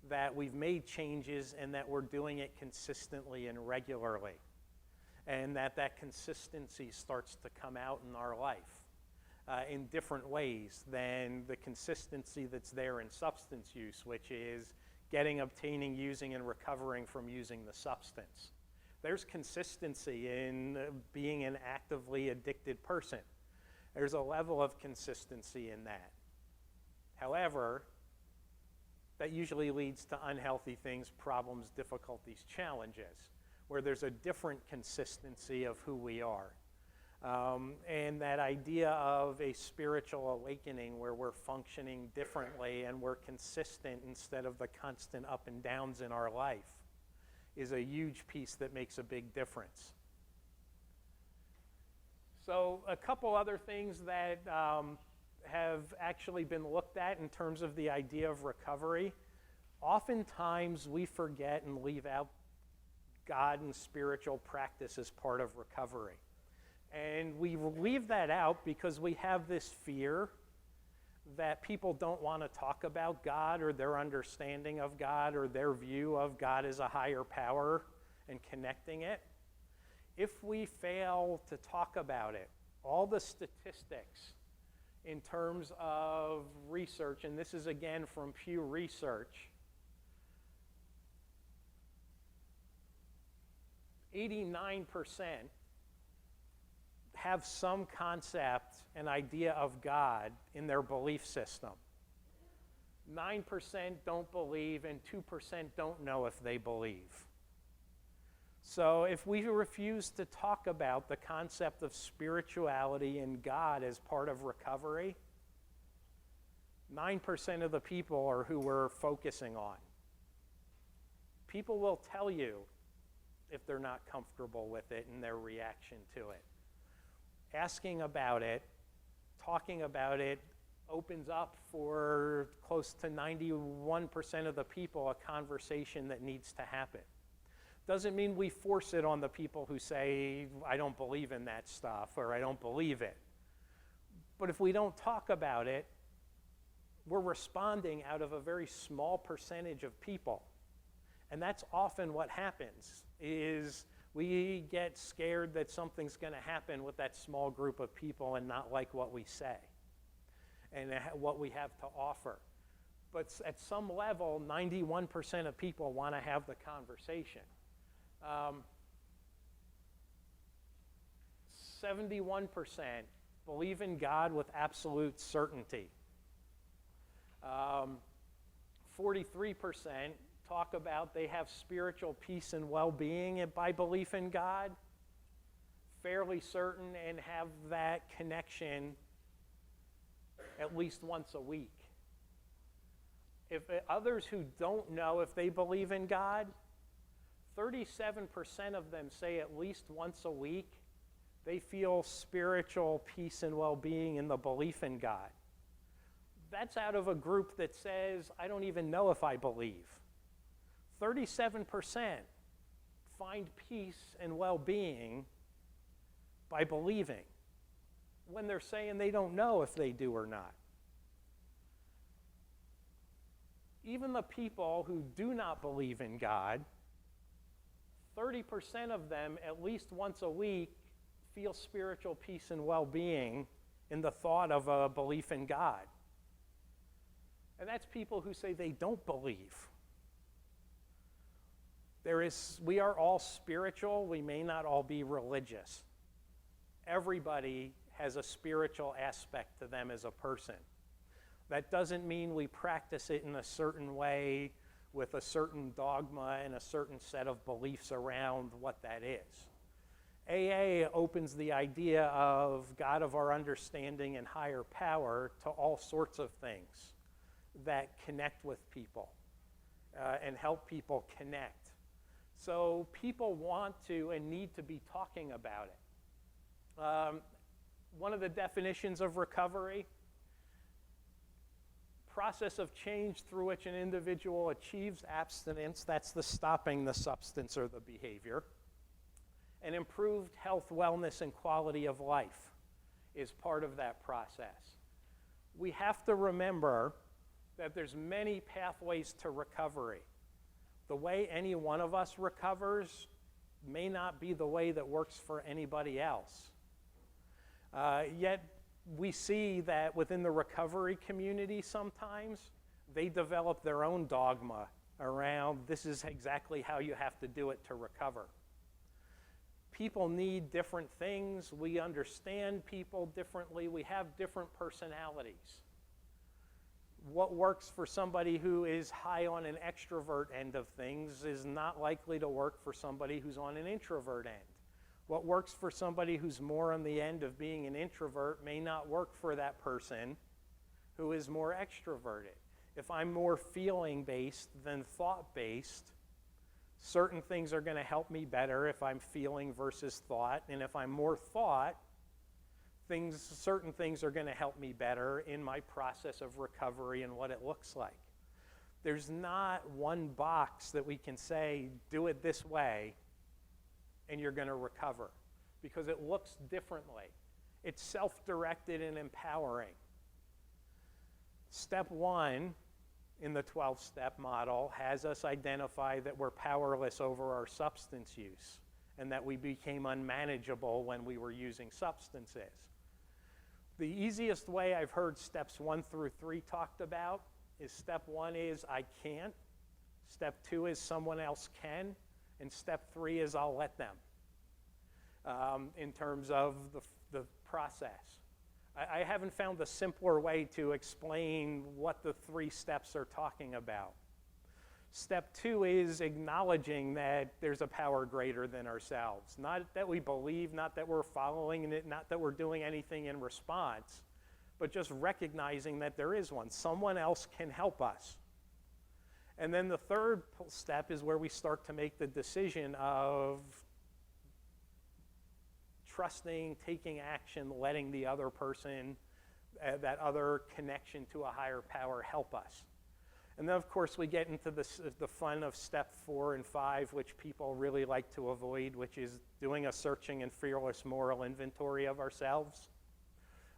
that we've made changes and that we're doing it consistently and regularly, and that consistency starts to come out in our life in different ways than the consistency that's there in substance use, which is getting, obtaining, using, and recovering from using the substance. There's consistency in being an actively addicted person. There's a level of consistency in that. However, that usually leads to unhealthy things, problems, difficulties, challenges. where there's a different consistency of who we are. And that idea of a spiritual awakening where we're functioning differently and we're consistent instead of the constant up and downs in our life is a huge piece that makes a big difference. So a couple other things that have actually been looked at in terms of the idea of recovery. Oftentimes we forget and leave out God and spiritual practice as part of recovery. And we leave that out because we have this fear that people don't want to talk about God or their understanding of God or their view of God as a higher power and connecting it. If we fail to talk about it, all the statistics in terms of research, and this is again from Pew Research, 89% have some concept, an idea of God in their belief system. 9% don't believe, and 2% don't know if they believe. So if we refuse to talk about the concept of spirituality and God as part of recovery, 9% of the people are who we're focusing on. People will tell you if they're not comfortable with it and their reaction to it. Asking about it, talking about it, opens up for close to 91% of the people a conversation that needs to happen. Doesn't mean we force it on the people who say, I don't believe in that stuff, or I don't believe it. But if we don't talk about it, we're responding out of a very small percentage of people. And that's often what happens, is we get scared that something's going to happen with that small group of people and not like what we say and what we have to offer. But at some level, 91% of people want to have the conversation. 71% believe in God with absolute certainty. 43% talk about they have spiritual peace and well-being by belief in God, fairly certain, and have that connection at least once a week. If others who don't know if they believe in God, 37% of them say at least once a week they feel spiritual peace and well-being in the belief in God. That's out of a group that says, I don't even know if I believe. 37% find peace and well-being by believing when they're saying they don't know if they do or not. Even the people who do not believe in God, 30% of them at least once a week feel spiritual peace and well-being in the thought of a belief in God. And that's people who say they don't believe. We are all spiritual. We may not all be religious. Everybody has a spiritual aspect to them as a person. That doesn't mean we practice it in a certain way with a certain dogma and a certain set of beliefs around what that is. AA opens the idea of God of our understanding and higher power to all sorts of things that connect with people and help people connect. So people want to and need to be talking about it. One of the definitions of recovery, process of change through which an individual achieves abstinence, that's the stopping the substance or the behavior, and improved health, wellness, and quality of life is part of that process. We have to remember that there's many pathways to recovery. The way any one of us recovers may not be the way that works for anybody else. Yet we see that within the recovery community sometimes, they develop their own dogma around this is exactly how you have to do it to recover. People need different things. We understand people differently. We have different personalities. What works for somebody who is high on an extrovert end of things is not likely to work for somebody who's on an introvert end. What works for somebody who's more on the end of being an introvert may not work for that person who is more extroverted. If I'm more feeling-based than thought-based, certain things are going to help me better if I'm feeling versus thought, and if I'm more thought, certain things are going to help me better in my process of recovery and what it looks like. There's not one box that we can say, do it this way, and you're going to recover, because it looks differently. It's self-directed and empowering. Step 1 in the 12-step model has us identify that we're powerless over our substance use and that we became unmanageable when we were using substances. The easiest way I've heard steps 1 through 3 talked about is step 1 is I can't, step 2 is someone else can, and step 3 is I'll let them, in terms of the process. I haven't found a simpler way to explain what the 3 steps are talking about. Step 2 is acknowledging that there's a power greater than ourselves. Not that we believe, not that we're following it, not that we're doing anything in response, but just recognizing that there is one. Someone else can help us. And then the third step is where we start to make the decision of trusting, taking action, letting the other person, that other connection to a higher power help us. And then, of course, we get into the fun of step 4 and 5, which people really like to avoid, which is doing a searching and fearless moral inventory of ourselves.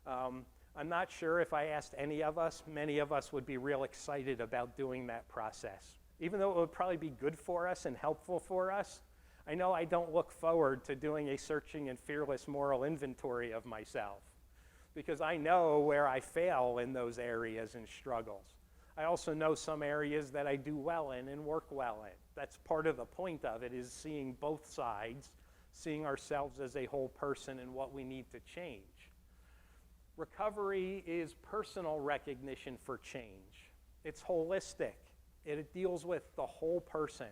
I'm not sure if I asked any of us, many of us would be real excited about doing that process. Even though it would probably be good for us and helpful for us, I know I don't look forward to doing a searching and fearless moral inventory of myself, because I know where I fail in those areas and struggles. I also know some areas that I do well in and work well in. That's part of the point of it, is seeing both sides, seeing ourselves as a whole person and what we need to change. Recovery is personal recognition for change. It's holistic. It deals with the whole person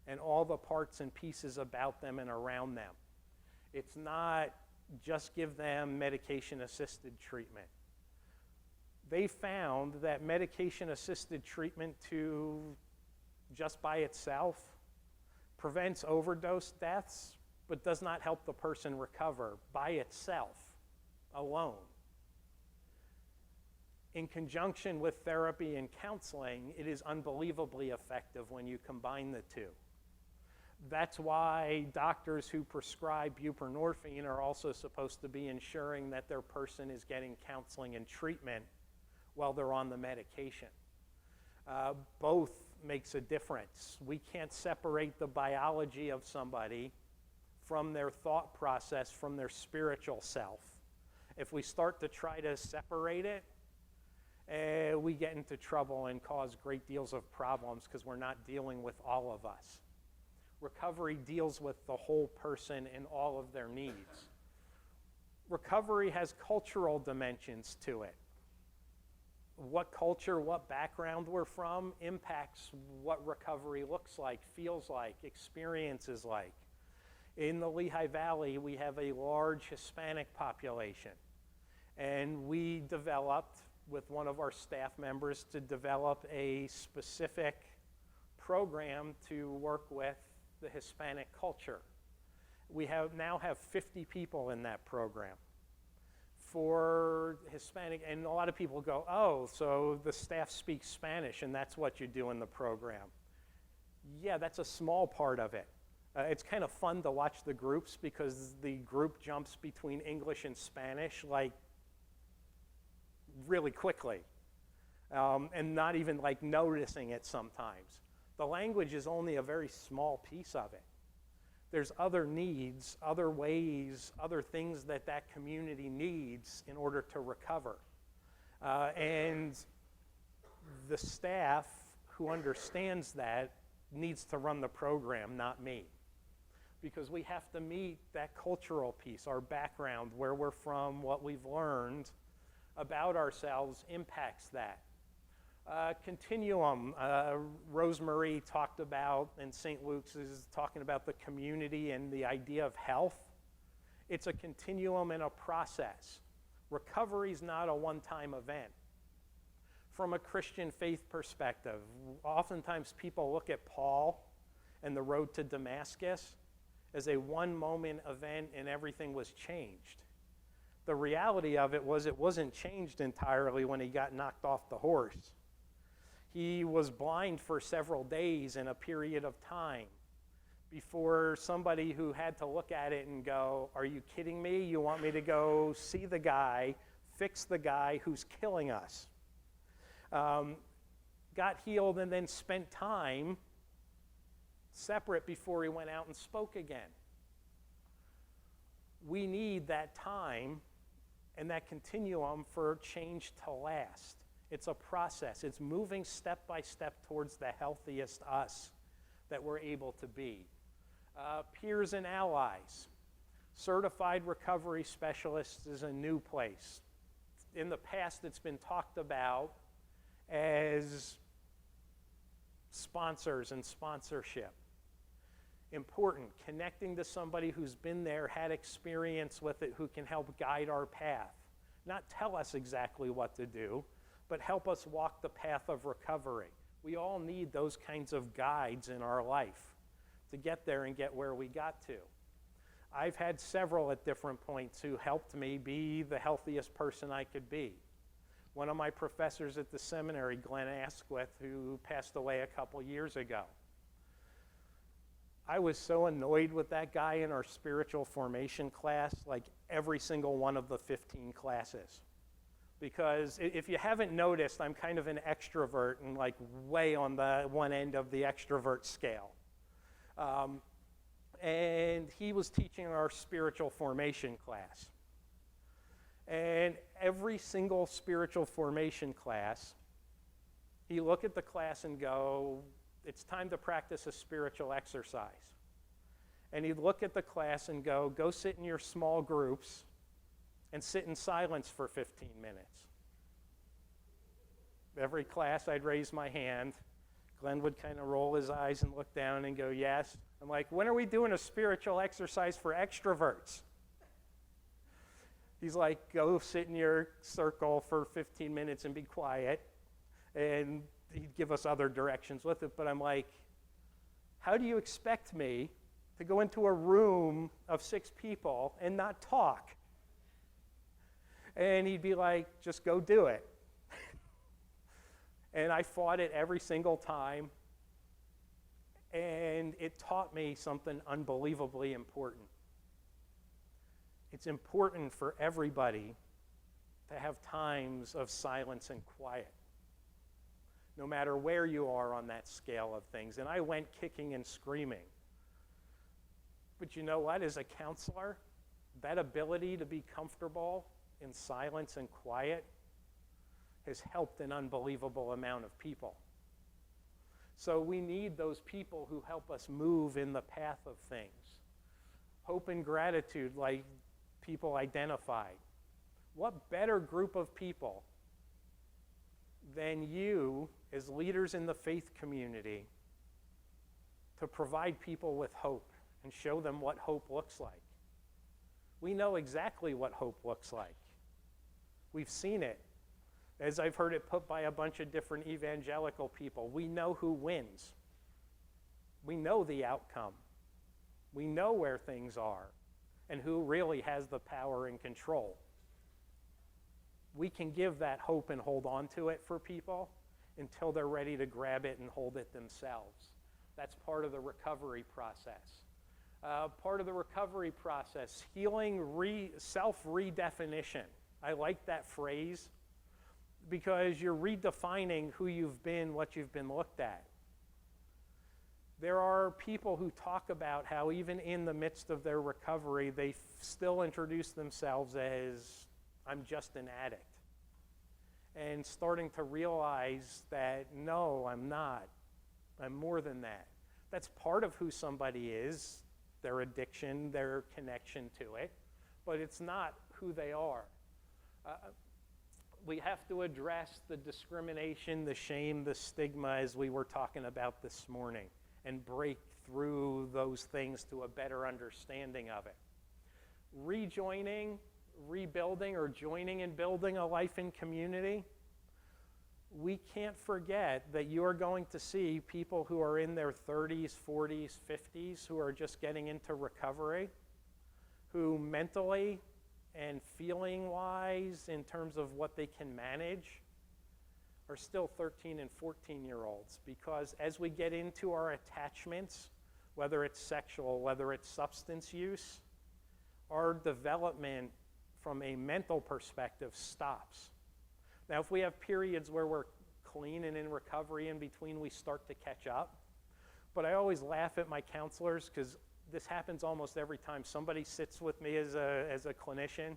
and all the parts and pieces about them and around them. It's not just give them medication-assisted treatment. They found that medication-assisted treatment just by itself prevents overdose deaths, but does not help the person recover by itself, alone. In conjunction with therapy and counseling, it is unbelievably effective when you combine the two. That's why doctors who prescribe buprenorphine are also supposed to be ensuring that their person is getting counseling and treatment while they're on the medication. Both makes a difference. We can't separate the biology of somebody from their thought process, from their spiritual self. If we start to try to separate it, we get into trouble and cause great deals of problems because we're not dealing with all of us. Recovery deals with the whole person and all of their needs. Recovery has cultural dimensions to it. What culture, what background we're from impacts what recovery looks like, feels like, experiences like. In the Lehigh Valley, we have a large Hispanic population, and we developed with one of our staff members to develop a specific program to work with the Hispanic culture. We now have 50 people in that program for Hispanic, and a lot of people go, oh, so the staff speaks Spanish and that's what you do in the program. Yeah, that's a small part of it. It's kind of fun to watch the groups because the group jumps between English and Spanish like really quickly, and not even like noticing it sometimes. The language is only a very small piece of it. There's other needs, other ways, other things that that community needs in order to recover. And the staff who understands that needs to run the program, not me. Because we have to meet that cultural piece, our background, where we're from, what we've learned about ourselves impacts that. Continuum, Rosemarie talked about, and St. Luke's is talking about the community and the idea of health. It's a continuum and a process. Recovery is not a one-time event. From a Christian faith perspective, oftentimes people look at Paul and the road to Damascus as a one-moment event and everything was changed. The reality of it was it wasn't changed entirely when he got knocked off the horse. He was blind for several days in a period of time before somebody who had to look at it and go, are you kidding me? You want me to go see the guy, fix the guy who's killing us? Got healed and then spent time separate before he went out and spoke again. We need that time and that continuum for change to last. It's a process. It's moving step by step towards the healthiest us that we're able to be. Peers and allies. Certified recovery specialists is a new place. In the past, it's been talked about as sponsors and sponsorship. Important, connecting to somebody who's been there, had experience with it, who can help guide our path. Not tell us exactly what to do, but help us walk the path of recovery. We all need those kinds of guides in our life to get there and get where we got to. I've had several at different points who helped me be the healthiest person I could be. One of my professors at the seminary, Glenn Asquith, who passed away a couple years ago. I was so annoyed with that guy in our spiritual formation class, like every single one of the 15 classes. Because if you haven't noticed, I'm kind of an extrovert and like way on the one end of the extrovert scale. And he was teaching our spiritual formation class. And every single spiritual formation class, he look at the class and go, it's time to practice a spiritual exercise. And he'd look at the class and go sit in your small groups and sit in silence for 15 minutes. Every class I'd raise my hand. Glenn would kind of roll his eyes and look down and go, yes. I'm like, when are we doing a spiritual exercise for extroverts? He's like, go sit in your circle for 15 minutes and be quiet. And he'd give us other directions with it. But I'm like, how do you expect me to go into a room of 6 people and not talk? And he'd be like, just go do it. And I fought it every single time. And it taught me something unbelievably important. It's important for everybody to have times of silence and quiet, no matter where you are on that scale of things. And I went kicking and screaming. But you know what? As a counselor, that ability to be comfortable in silence and quiet has helped an unbelievable amount of people. So we need those people who help us move in the path of things. Hope and gratitude, like people identified. What better group of people than you as leaders in the faith community to provide people with hope and show them what hope looks like? We know exactly what hope looks like. We've seen it. As I've heard it put by a bunch of different evangelical people, we know who wins. We know the outcome. We know where things are and who really has the power and control. We can give that hope and hold on to it for people until they're ready to grab it and hold it themselves. That's part of the recovery process. Part of the recovery process, healing self-redefinition. I like that phrase because you're redefining who you've been, what you've been looked at. There are people who talk about how even in the midst of their recovery, they still introduce themselves as, I'm just an addict. And starting to realize that, no, I'm not. I'm more than that. That's part of who somebody is, their addiction, their connection to it, but it's not who they are. we have to address the discrimination, the shame, the stigma as we were talking about this morning, and break through those things to a better understanding of it. Rejoining, rebuilding, or joining and building a life in community, we can't forget that you're going to see people who are in their 30s, 40s, 50s who are just getting into recovery, who mentally and feeling-wise, in terms of what they can manage, are still 13 and 14-year-olds. Because as we get into our attachments, whether it's sexual, whether it's substance use, our development from a mental perspective stops. Now, if we have periods where we're clean and in recovery in between, we start to catch up. But I always laugh at my counselors because this happens almost every time somebody sits with me as a clinician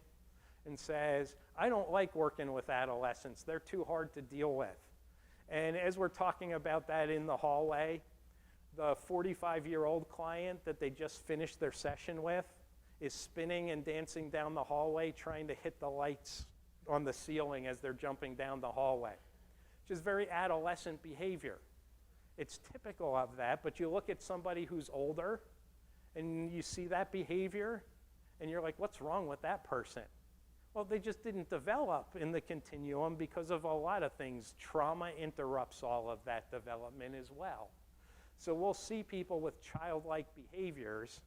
and says, I don't like working with adolescents. They're too hard to deal with. And as we're talking about that in the hallway, the 45-year-old client that they just finished their session with is spinning and dancing down the hallway trying to hit the lights on the ceiling as they're jumping down the hallway, which is very adolescent behavior. It's typical of that, but you look at somebody who's older and you see that behavior and you're like, what's wrong with that person? Well, they just didn't develop in the continuum because of a lot of things. Trauma interrupts all of that development as well. So we'll see people with childlike behaviors,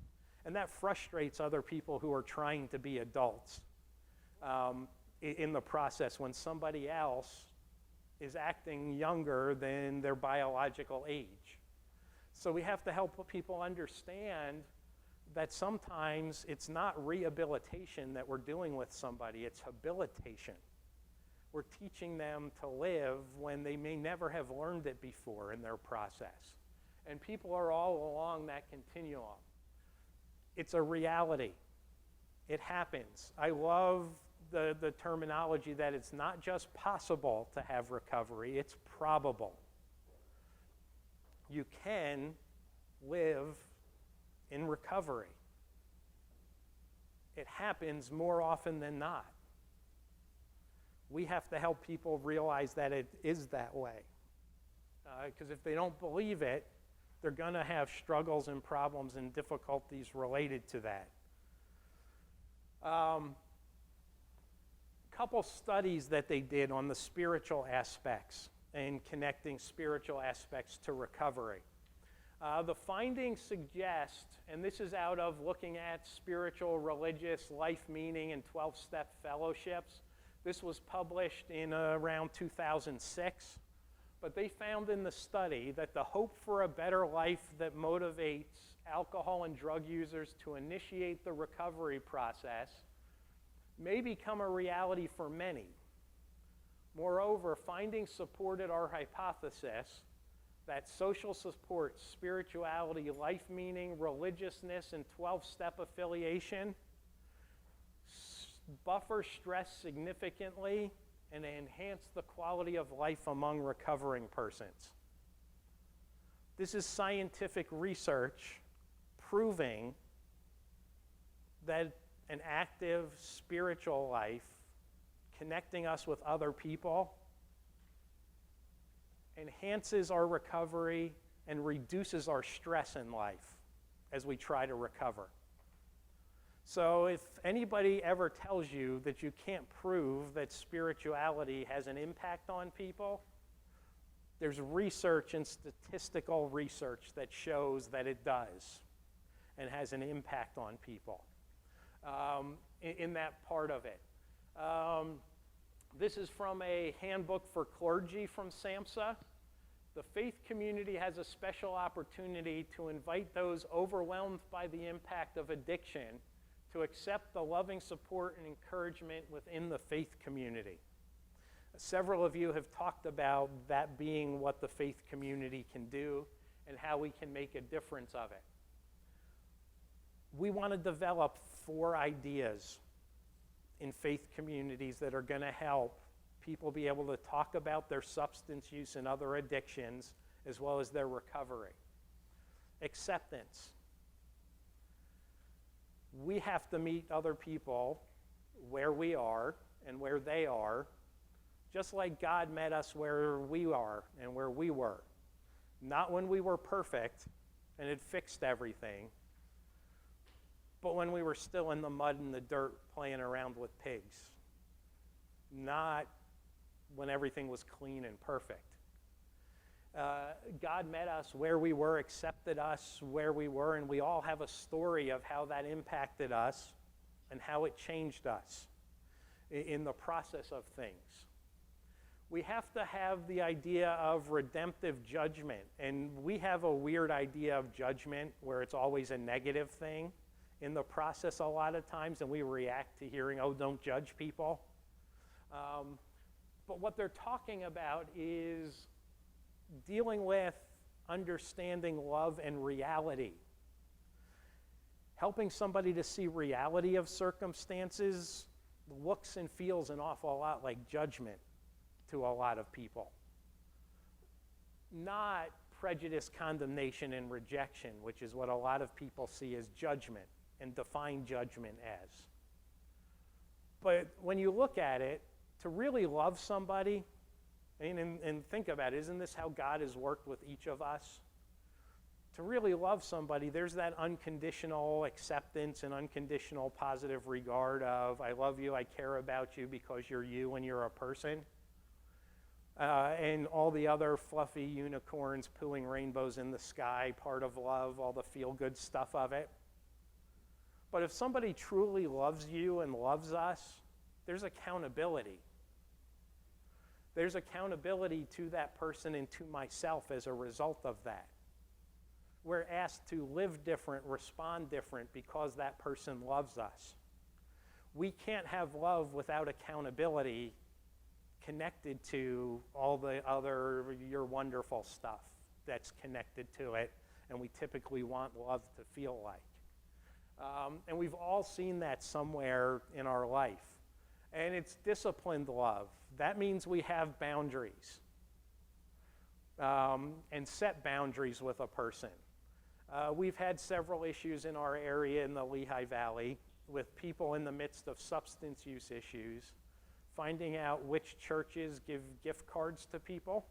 and that frustrates other people who are trying to be adults in the process when somebody else is acting younger than their biological age. So we have to help people understand that sometimes it's not rehabilitation that we're doing with somebody, it's habilitation. We're teaching them to live when they may never have learned it before in their process. And people are all along that continuum. It's a reality. It happens. I love the terminology that it's not just possible to have recovery, it's probable. You can live in recovery. It happens more often than not. We have to help people realize that it is that way. Because if they don't believe it, they're going to have struggles and problems and difficulties related to that. Couple studies that they did on the spiritual aspects and connecting spiritual aspects to recovery. The findings suggest, and this is out of looking at spiritual, religious, life meaning, and 12-step fellowships. This was published in around 2006. But they found in the study that the hope for a better life that motivates alcohol and drug users to initiate the recovery process may become a reality for many. Moreover, findings supported our hypothesis that social support, spirituality, life meaning, religiousness, and 12-step affiliation buffer stress significantly and enhance the quality of life among recovering persons. This is scientific research proving that an active spiritual life, connecting us with other people, enhances our recovery and reduces our stress in life as we try to recover. So if anybody ever tells you that you can't prove that spirituality has an impact on people, there's research and statistical research that shows that it does and has an impact on people in that part of it. This is from a handbook for clergy from SAMHSA. The faith community has a special opportunity to invite those overwhelmed by the impact of addiction to accept the loving support and encouragement within the faith community. Several of you have talked about that being what the faith community can do and how we can make a difference of it. We want to develop 4 ideas in faith communities that are going to help people be able to talk about their substance use and other addictions as well as their recovery. Acceptance. We have to meet other people where we are and where they are Just like God met us where we are and where we were. Not when we were perfect and had fixed everything, but when we were still in the mud and the dirt playing around with pigs. Not when everything was clean and perfect. God met us where we were, accepted us where we were, and we all have a story of how that impacted us and how it changed us in the process of things. We have to have the idea of redemptive judgment, and we have a weird idea of judgment where it's always a negative thing in the process a lot of times, and we react to hearing, oh, don't judge people. But what they're talking about is dealing with understanding love and reality. Helping somebody to see reality of circumstances looks and feels an awful lot like judgment to a lot of people. Not prejudice, condemnation, and rejection, which is what a lot of people see as judgment and define judgment as. But when you look at it, to really love somebody, and think about it, isn't this how God has worked with each of us? To really love somebody, there's that unconditional acceptance and unconditional positive regard of, I love you, I care about you because you're you and you're a person. And all the other fluffy unicorns pooing rainbows in the sky, part of love, all the feel-good stuff of it. But if somebody truly loves you and loves us, there's accountability. There's accountability to that person and to myself as a result of that. We're asked to live different, respond different because that person loves us. We can't have love without accountability connected to all the other your wonderful stuff that's connected to it, and we typically want love to feel like. And we've all seen that somewhere in our life. And it's disciplined love. That means we have boundaries and set boundaries with a person. We've had several issues in our area in the Lehigh Valley with people in the midst of substance use issues, finding out which churches give gift cards to people,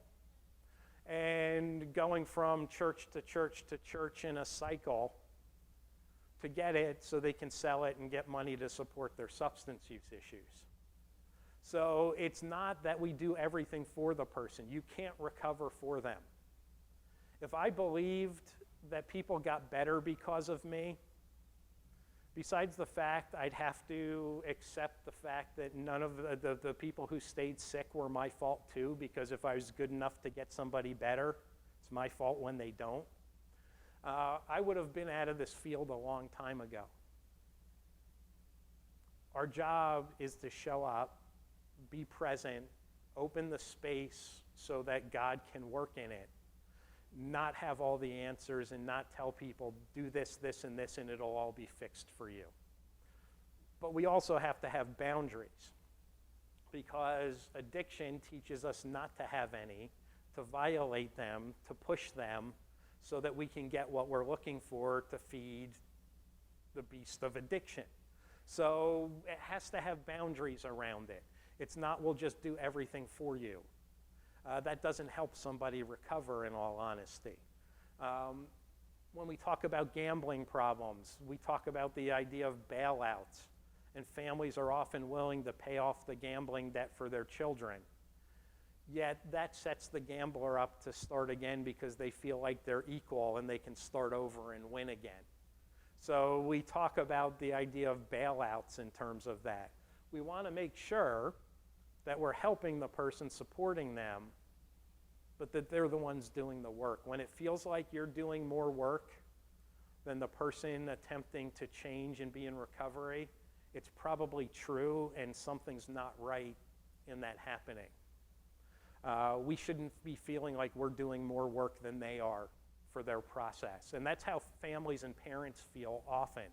and going from church to church in a cycle to get it so they can sell it and get money to support their substance use issues. So it's not that we do everything for the person. You can't recover for them. If I believed that people got better because of me, besides the fact I'd have to accept the fact that none of the people who stayed sick were my fault too, because if I was good enough to get somebody better, it's my fault when they don't. I would have been out of this field a long time ago. Our job is to show up, be present, open the space so that God can work in it, not have all the answers and not tell people, do this, this, and this, and it'll all be fixed for you. But we also have to have boundaries, because addiction teaches us not to have any, to violate them, to push them, so that we can get what we're looking for to feed the beast of addiction. So it has to have boundaries around it. It's not, we'll just do everything for you. That doesn't help somebody recover, in all honesty. When we talk about gambling problems, we talk about the idea of bailouts, and families are often willing to pay off the gambling debt for their children. Yet that sets the gambler up to start again because they feel like they're equal and they can start over and win again. So we talk about the idea of bailouts in terms of that. We want to make sure that we're helping the person, supporting them, but that they're the ones doing the work. When it feels like you're doing more work than the person attempting to change and be in recovery, it's probably true and something's not right in that happening. We shouldn't be feeling like we're doing more work than they are for their process. And that's how families and parents feel often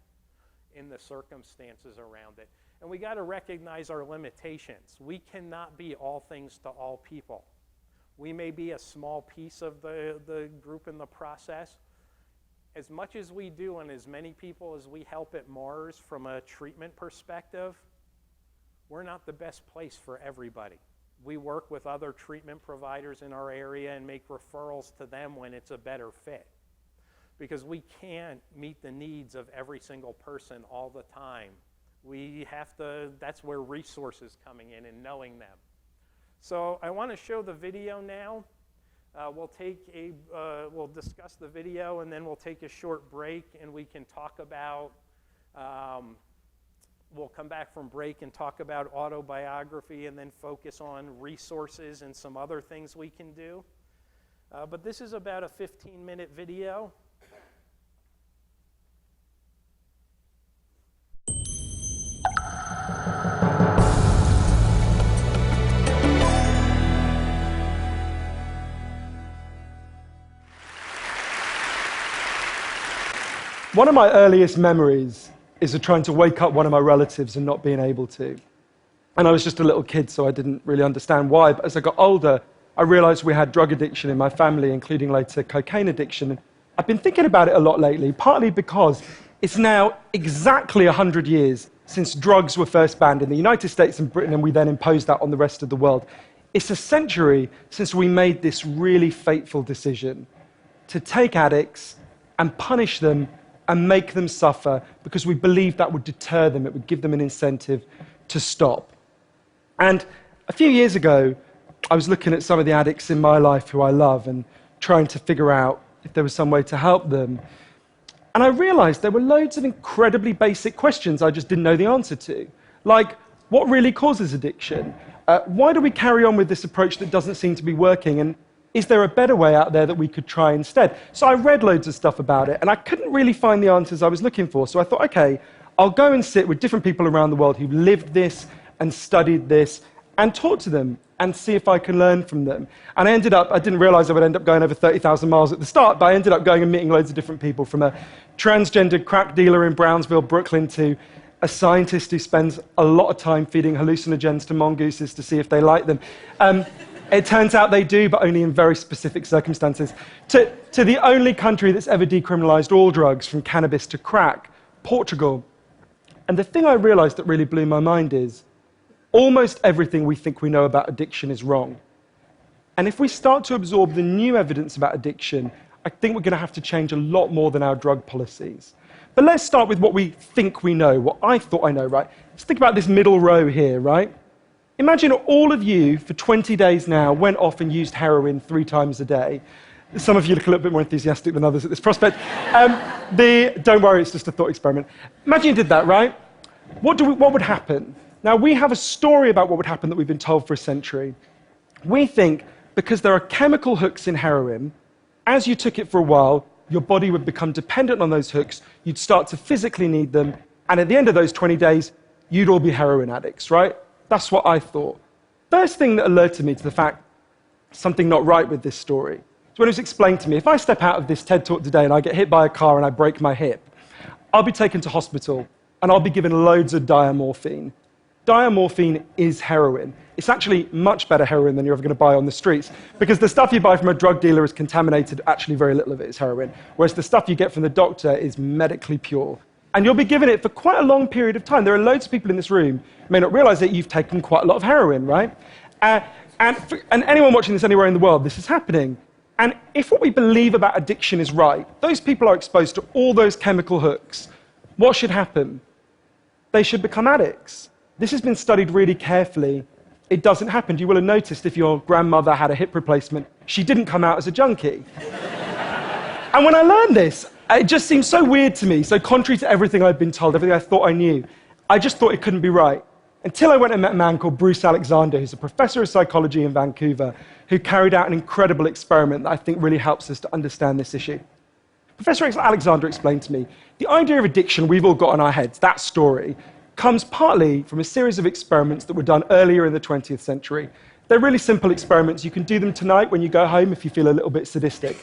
in the circumstances around it. And we got to recognize our limitations. We cannot be all things to all people. We may be a small piece of the group in the process. As much as we do and as many people as we help at Mars from a treatment perspective, we're not the best place for everybody. We work with other treatment providers in our area and make referrals to them when it's a better fit. Because we can't meet the needs of every single person all the time. We have to, that's where resources coming in and knowing them. So I want to show the video now. We'll discuss the video, and then we'll take a short break, and we can talk about, we'll come back from break and talk about autobiography, and then focus on resources and some other things we can do. But this is about a 15-minute video. One of my earliest memories is of trying to wake up one of my relatives and not being able to. And I was just a little kid, so I didn't really understand why. But as I got older, I realized we had drug addiction in my family, including later cocaine addiction. I've been thinking about it a lot lately, partly because it's now exactly 100 years since drugs were first banned in the United States and Britain, and we then imposed that on the rest of the world. It's a century since we made this really fateful decision to take addicts and punish them and make them suffer because we believed that would deter them, it would give them an incentive to stop. And a few years ago, I was looking at some of the addicts in my life who I love and trying to figure out if there was some way to help them. And I realized there were loads of incredibly basic questions I just didn't know the answer to. Like, what really causes addiction? Why do we carry on with this approach that doesn't seem to be working? And is there a better way out there that we could try instead? So I read loads of stuff about it, and I couldn't really find the answers I was looking for. So I thought, okay, I'll go and sit with different people around the world who lived this and studied this and talk to them and see if I can learn from them. And I didn't realize I would end up going over 30,000 miles at the start, but I ended up going and meeting loads of different people, from a transgender crack dealer in Brownsville, Brooklyn, to a scientist who spends a lot of time feeding hallucinogens to mongooses to see if they like them. It turns out they do, but only in very specific circumstances. To the only country that's ever decriminalized all drugs, from cannabis to crack, Portugal. And the thing I realized that really blew my mind is almost everything we think we know about addiction is wrong. And if we start to absorb the new evidence about addiction, I think we're going to have to change a lot more than our drug policies. But let's start with what we think we know, what I thought I know, right? Let's think about this middle row here, right? Imagine all of you, for 20 days now, went off and used heroin 3 times a day. Some of you look a little bit more enthusiastic than others at this prospect. Don't worry, it's just a thought experiment. Imagine you did that, right? What would happen? Now, we have a story about what would happen that we've been told for a century. We think because there are chemical hooks in heroin, as you took it for a while, your body would become dependent on those hooks, you'd start to physically need them, and at the end of those 20 days, you'd all be heroin addicts, right? That's what I thought. First thing that alerted me to the fact something not right with this story is when it was explained to me, if I step out of this TED Talk today and I get hit by a car and I break my hip, I'll be taken to hospital and I'll be given loads of diamorphine. Diamorphine is heroin. It's actually much better heroin than you're ever going to buy on the streets, because the stuff you buy from a drug dealer is contaminated, actually very little of it is heroin, whereas the stuff you get from the doctor is medically pure. And you'll be given it for quite a long period of time. There are loads of people in this room who may not realize that you've taken quite a lot of heroin, right? And anyone watching this anywhere in the world, this is happening. And if what we believe about addiction is right, those people are exposed to all those chemical hooks. What should happen? They should become addicts. This has been studied really carefully. It doesn't happen. You will have noticed if your grandmother had a hip replacement, she didn't come out as a junkie. And when I learned this, it just seemed so weird to me, so contrary to everything I'd been told, everything I thought I knew. I just thought it couldn't be right. Until I went and met a man called Bruce Alexander, who's a professor of psychology in Vancouver, who carried out an incredible experiment that I think really helps us to understand this issue. Professor Alexander explained to me, the idea of addiction we've all got in our heads, that story, comes partly from a series of experiments that were done earlier in the 20th century. They're really simple experiments. You can do them tonight when you go home if you feel a little bit sadistic.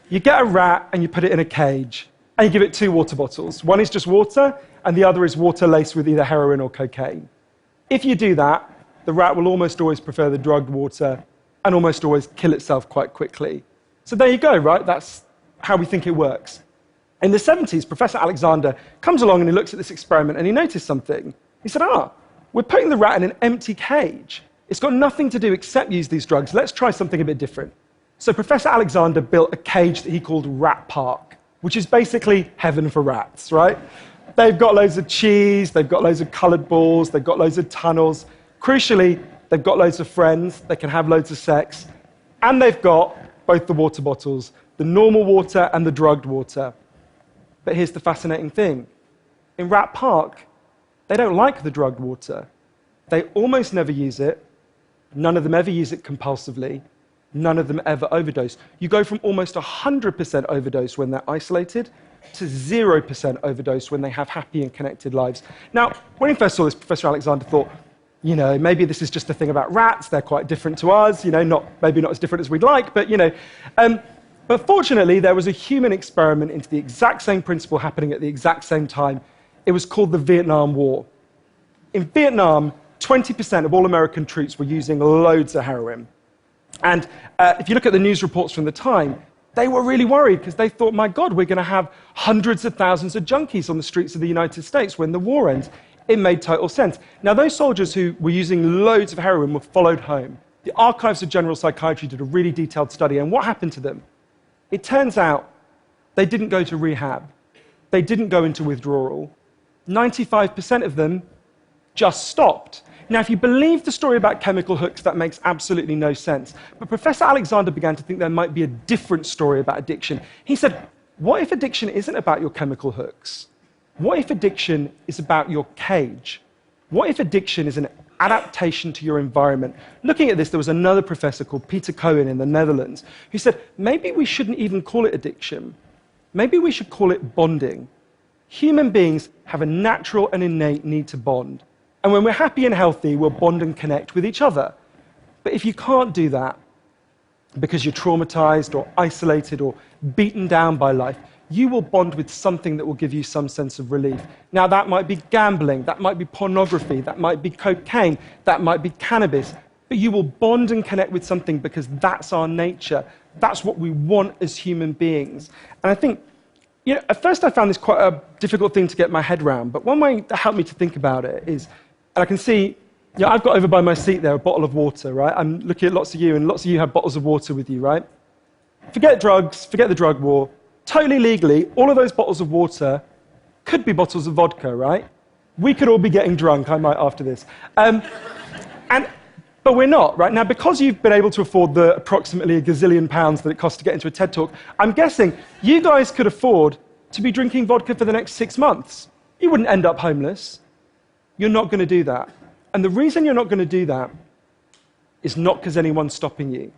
You get a rat and you put it in a cage, and you give it 2 water bottles. One is just water, and the other is water laced with either heroin or cocaine. If you do that, the rat will almost always prefer the drugged water and almost always kill itself quite quickly. So there you go, right? That's how we think it works. In the 70s, Professor Alexander comes along and he looks at this experiment and he noticed something. He said, we're putting the rat in an empty cage. It's got nothing to do except use these drugs. Let's try something a bit different. So Professor Alexander built a cage that he called Rat Park, which is basically heaven for rats, right? They've got loads of cheese, they've got loads of colored balls, they've got loads of tunnels. Crucially, they've got loads of friends, they can have loads of sex, and they've got both the water bottles, the normal water and the drugged water. But here's the fascinating thing. In Rat Park, they don't like the drugged water. They almost never use it. None of them ever use it compulsively. None of them ever overdose. You go from almost 100% overdose when they're isolated to 0% overdose when they have happy and connected lives. Now, when he first saw this, Professor Alexander thought, you know, maybe this is just a thing about rats. They're quite different to us, you know, maybe not as different as we'd like, but, you know. But fortunately, there was a human experiment into the exact same principle happening at the exact same time. It was called the Vietnam War. In Vietnam, 20% of all American troops were using loads of heroin. And if you look at the news reports from the time, they were really worried because they thought, my God, we're going to have hundreds of thousands of junkies on the streets of the United States when the war ends. It made total sense. Now, those soldiers who were using loads of heroin were followed home. The Archives of General Psychiatry did a really detailed study, and what happened to them? It turns out they didn't go to rehab. They didn't go into withdrawal. 95% of them just stopped. Now, if you believe the story about chemical hooks, that makes absolutely no sense. But Professor Alexander began to think there might be a different story about addiction. He said, what if addiction isn't about your chemical hooks? What if addiction is about your cage? What if addiction is an adaptation to your environment? Looking at this, there was another professor called Peter Cohen in the Netherlands who said, maybe we shouldn't even call it addiction. Maybe we should call it bonding. Human beings have a natural and innate need to bond. And when we're happy and healthy, we'll bond and connect with each other. But if you can't do that because you're traumatized or isolated or beaten down by life, you will bond with something that will give you some sense of relief. Now, that might be gambling, that might be pornography, that might be cocaine, that might be cannabis, but you will bond and connect with something because that's our nature. That's what we want as human beings. And I think, you know, at first I found this quite a difficult thing to get my head around, but one way that helped me to think about it is, and I can see, you know, I've got over by my seat there a bottle of water, right? I'm looking at lots of you, and lots of you have bottles of water with you, right? Forget drugs, forget the drug war. Totally legally, all of those bottles of water could be bottles of vodka, right? We could all be getting drunk, I might, after this. But we're not, right? Now, because you've been able to afford the approximately £1 gazillion that it costs to get into a TED Talk, I'm guessing you guys could afford to be drinking vodka for the next 6 months. You wouldn't end up homeless. You're not going to do that. And the reason you're not going to do that is not because anyone's stopping you.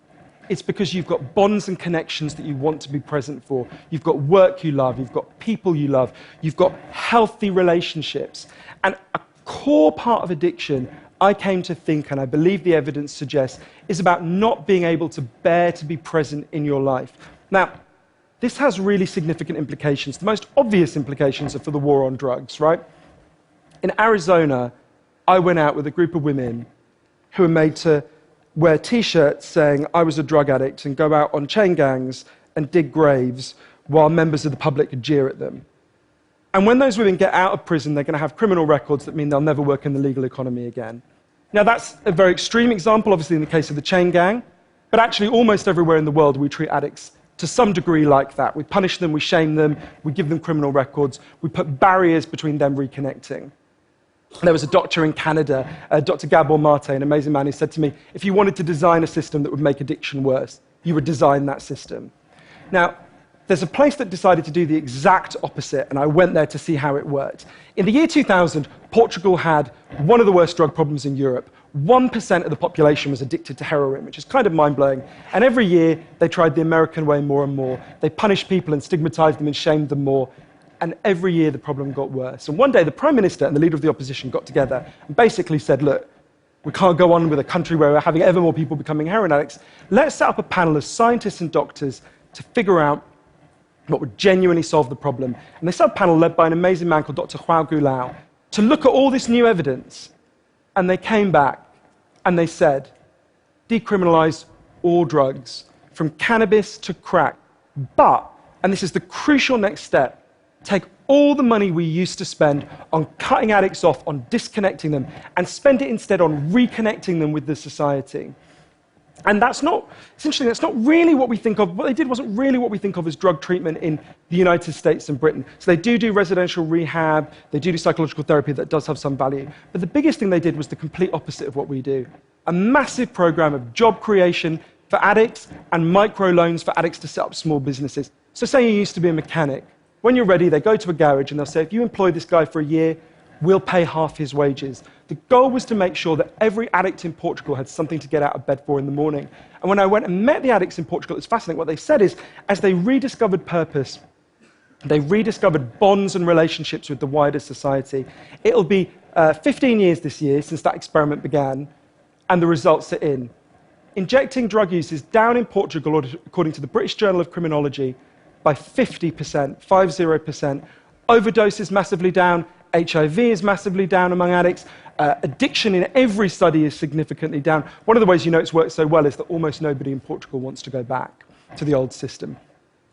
It's because you've got bonds and connections that you want to be present for. You've got work you love. You've got people you love. You've got healthy relationships. And a core part of addiction, I came to think, and I believe the evidence suggests, is about not being able to bear to be present in your life. Now, this has really significant implications. The most obvious implications are for the war on drugs, right? In Arizona, I went out with a group of women who were made to wear T-shirts saying I was a drug addict and go out on chain gangs and dig graves while members of the public could jeer at them. And when those women get out of prison, they're going to have criminal records that mean they'll never work in the legal economy again. Now, that's a very extreme example, obviously, in the case of the chain gang, but actually almost everywhere in the world we treat addicts to some degree like that. We punish them, we shame them, we give them criminal records, we put barriers between them reconnecting. There was a doctor in Canada, Dr. Gabor Mate, an amazing man, who said to me, if you wanted to design a system that would make addiction worse, you would design that system. Now, there's a place that decided to do the exact opposite, and I went there to see how it worked. In the year 2000, Portugal had one of the worst drug problems in Europe. 1% of the population was addicted to heroin, which is kind of mind-blowing. And every year, they tried the American way more and more. They punished people and stigmatized them and shamed them more. And every year, the problem got worse. And one day, the Prime Minister and the leader of the opposition got together and basically said, look, we can't go on with a country where we're having ever more people becoming heroin addicts. Let's set up a panel of scientists and doctors to figure out what would genuinely solve the problem. And they set up a panel led by an amazing man called Dr. João Goulão to look at all this new evidence. And they came back and they said, decriminalize all drugs, from cannabis to crack. But, and this is the crucial next step, take all the money we used to spend on cutting addicts off, on disconnecting them, and spend it instead on reconnecting them with the society. And that's not, essentially, that's not really what we think of. What they did wasn't really what we think of as drug treatment in the United States and Britain. So they do residential rehab, they do psychological therapy that does have some value. But the biggest thing they did was the complete opposite of what we do. A massive program of job creation for addicts and microloans for addicts to set up small businesses. So say you used to be a mechanic. When you're ready, they go to a garage and they'll say, if you employ this guy for a year, we'll pay half his wages. The goal was to make sure that every addict in Portugal had something to get out of bed for in the morning. And when I went and met the addicts in Portugal, it's fascinating. What they said is, as they rediscovered purpose, they rediscovered bonds and relationships with the wider society. It'll be 15 years this year since that experiment began, and the results are in. Injecting drug use is down in Portugal, according to the British Journal of Criminology, by 50%, 50%. Overdose is massively down. HIV is massively down among addicts. Addiction in every study is significantly down. One of the ways you know it's worked so well is that almost nobody in Portugal wants to go back to the old system.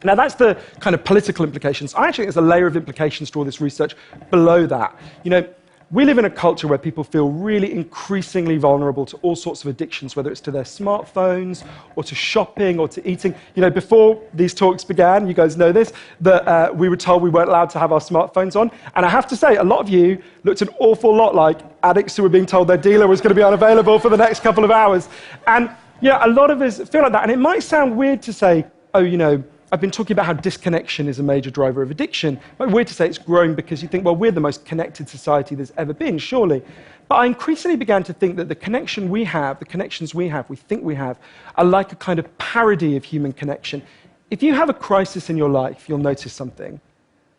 Now, that's the kind of political implications. I actually think there's a layer of implications to all this research below that. You know, we live in a culture where people feel really increasingly vulnerable to all sorts of addictions, whether it's to their smartphones or to shopping or to eating. You know, before these talks began, you guys know this, that we were told we weren't allowed to have our smartphones on. And I have to say, a lot of you looked an awful lot like addicts who were being told their dealer was going to be unavailable for the next couple of hours. And yeah, a lot of us feel like that. And it might sound weird to say, oh, you know, I've been talking about how disconnection is a major driver of addiction. It might be weird to say it's growing because you think, well, we're the most connected society there's ever been, surely. But I increasingly began to think that the connection we have, the connections we have, we think we have, are like a kind of parody of human connection. If you have a crisis in your life, you'll notice something.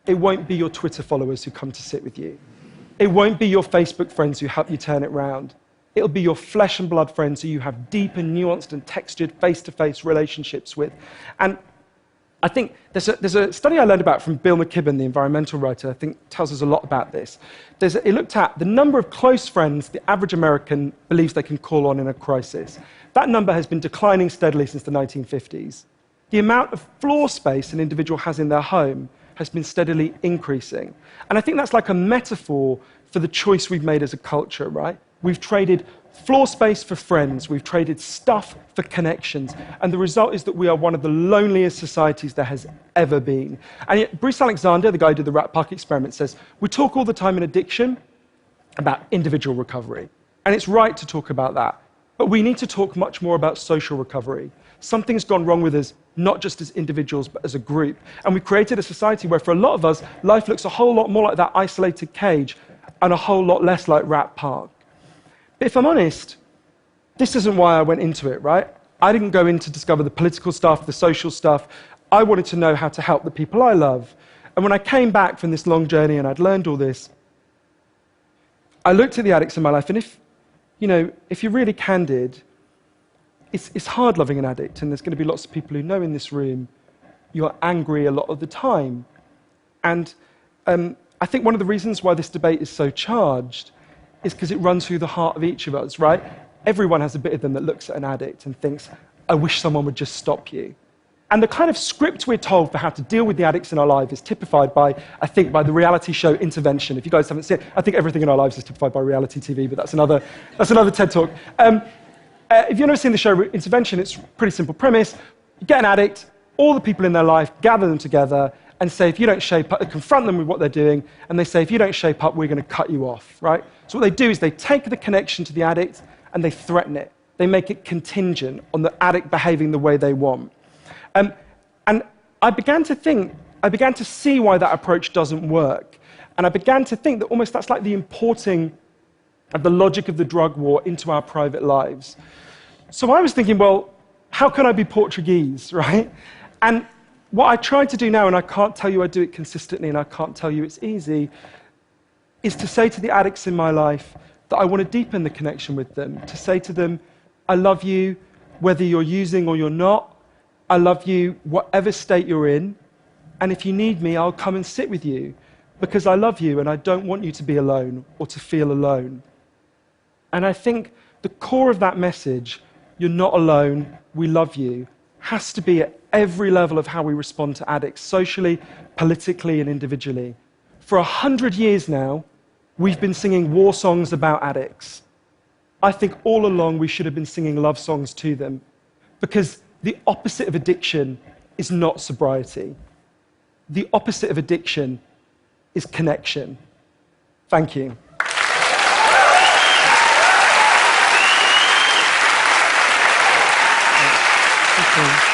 It won't be your Twitter followers who come to sit with you. It won't be your Facebook friends who help you turn it round. It'll be your flesh and blood friends who you have deep and nuanced and textured face-to-face relationships with. And I think there's a study I learned about from Bill McKibben, the environmental writer, I think tells us a lot about this. It looked at the number of close friends the average American believes they can call on in a crisis. That number has been declining steadily since the 1950s. The amount of floor space an individual has in their home has been steadily increasing. And I think that's like a metaphor for the choice we've made as a culture, right? We've traded floor space for friends, we've traded stuff for connections, and the result is that we are one of the loneliest societies there has ever been. And yet, Bruce Alexander, the guy who did the rat park experiment, says, we talk all the time in addiction about individual recovery, and it's right to talk about that, but we need to talk much more about social recovery. Something's gone wrong with us, not just as individuals, but as a group. And we've created a society where, for a lot of us, life looks a whole lot more like that isolated cage and a whole lot less like Rat Park. But if I'm honest, this isn't why I went into it, right? I didn't go in to discover the political stuff, the social stuff. I wanted to know how to help the people I love. And when I came back from this long journey and I'd learned all this, I looked at the addicts in my life, and if you're really candid, it's hard loving an addict, and there's going to be lots of people who know in this room you're angry a lot of the time. And I think one of the reasons why this debate is so charged is because it runs through the heart of each of us, right? Everyone has a bit of them that looks at an addict and thinks, I wish someone would just stop you. And the kind of script we're told for how to deal with the addicts in our life is typified by, I think, by the reality show Intervention. If you guys haven't seen it, I think everything in our lives is typified by reality TV, but that's another TED Talk. If you've never seen the show Intervention, it's a pretty simple premise. You get an addict, all the people in their life, gather them together, and say, if you don't shape up, confront them with what they're doing, and they say, if you don't shape up, we're going to cut you off, right? So what they do is they take the connection to the addict and they threaten it. They make it contingent on the addict behaving the way they want. And I began to see why that approach doesn't work. And I began to think that almost that's like the importing of the logic of the drug war into our private lives. So I was thinking, well, how can I be Portuguese, right? And what I try to do now, and I can't tell you I do it consistently, and I can't tell you it's easy, is to say to the addicts in my life that I want to deepen the connection with them, to say to them, I love you whether you're using or you're not. I love you whatever state you're in, and if you need me, I'll come and sit with you because I love you and I don't want you to be alone or to feel alone. And I think the core of that message, you're not alone, we love you, has to be at every level of how we respond to addicts, socially, politically, and individually. For 100 years now, we've been singing war songs about addicts. I think all along we should have been singing love songs to them, because the opposite of addiction is not sobriety. The opposite of addiction is connection. Thank you. Thank you.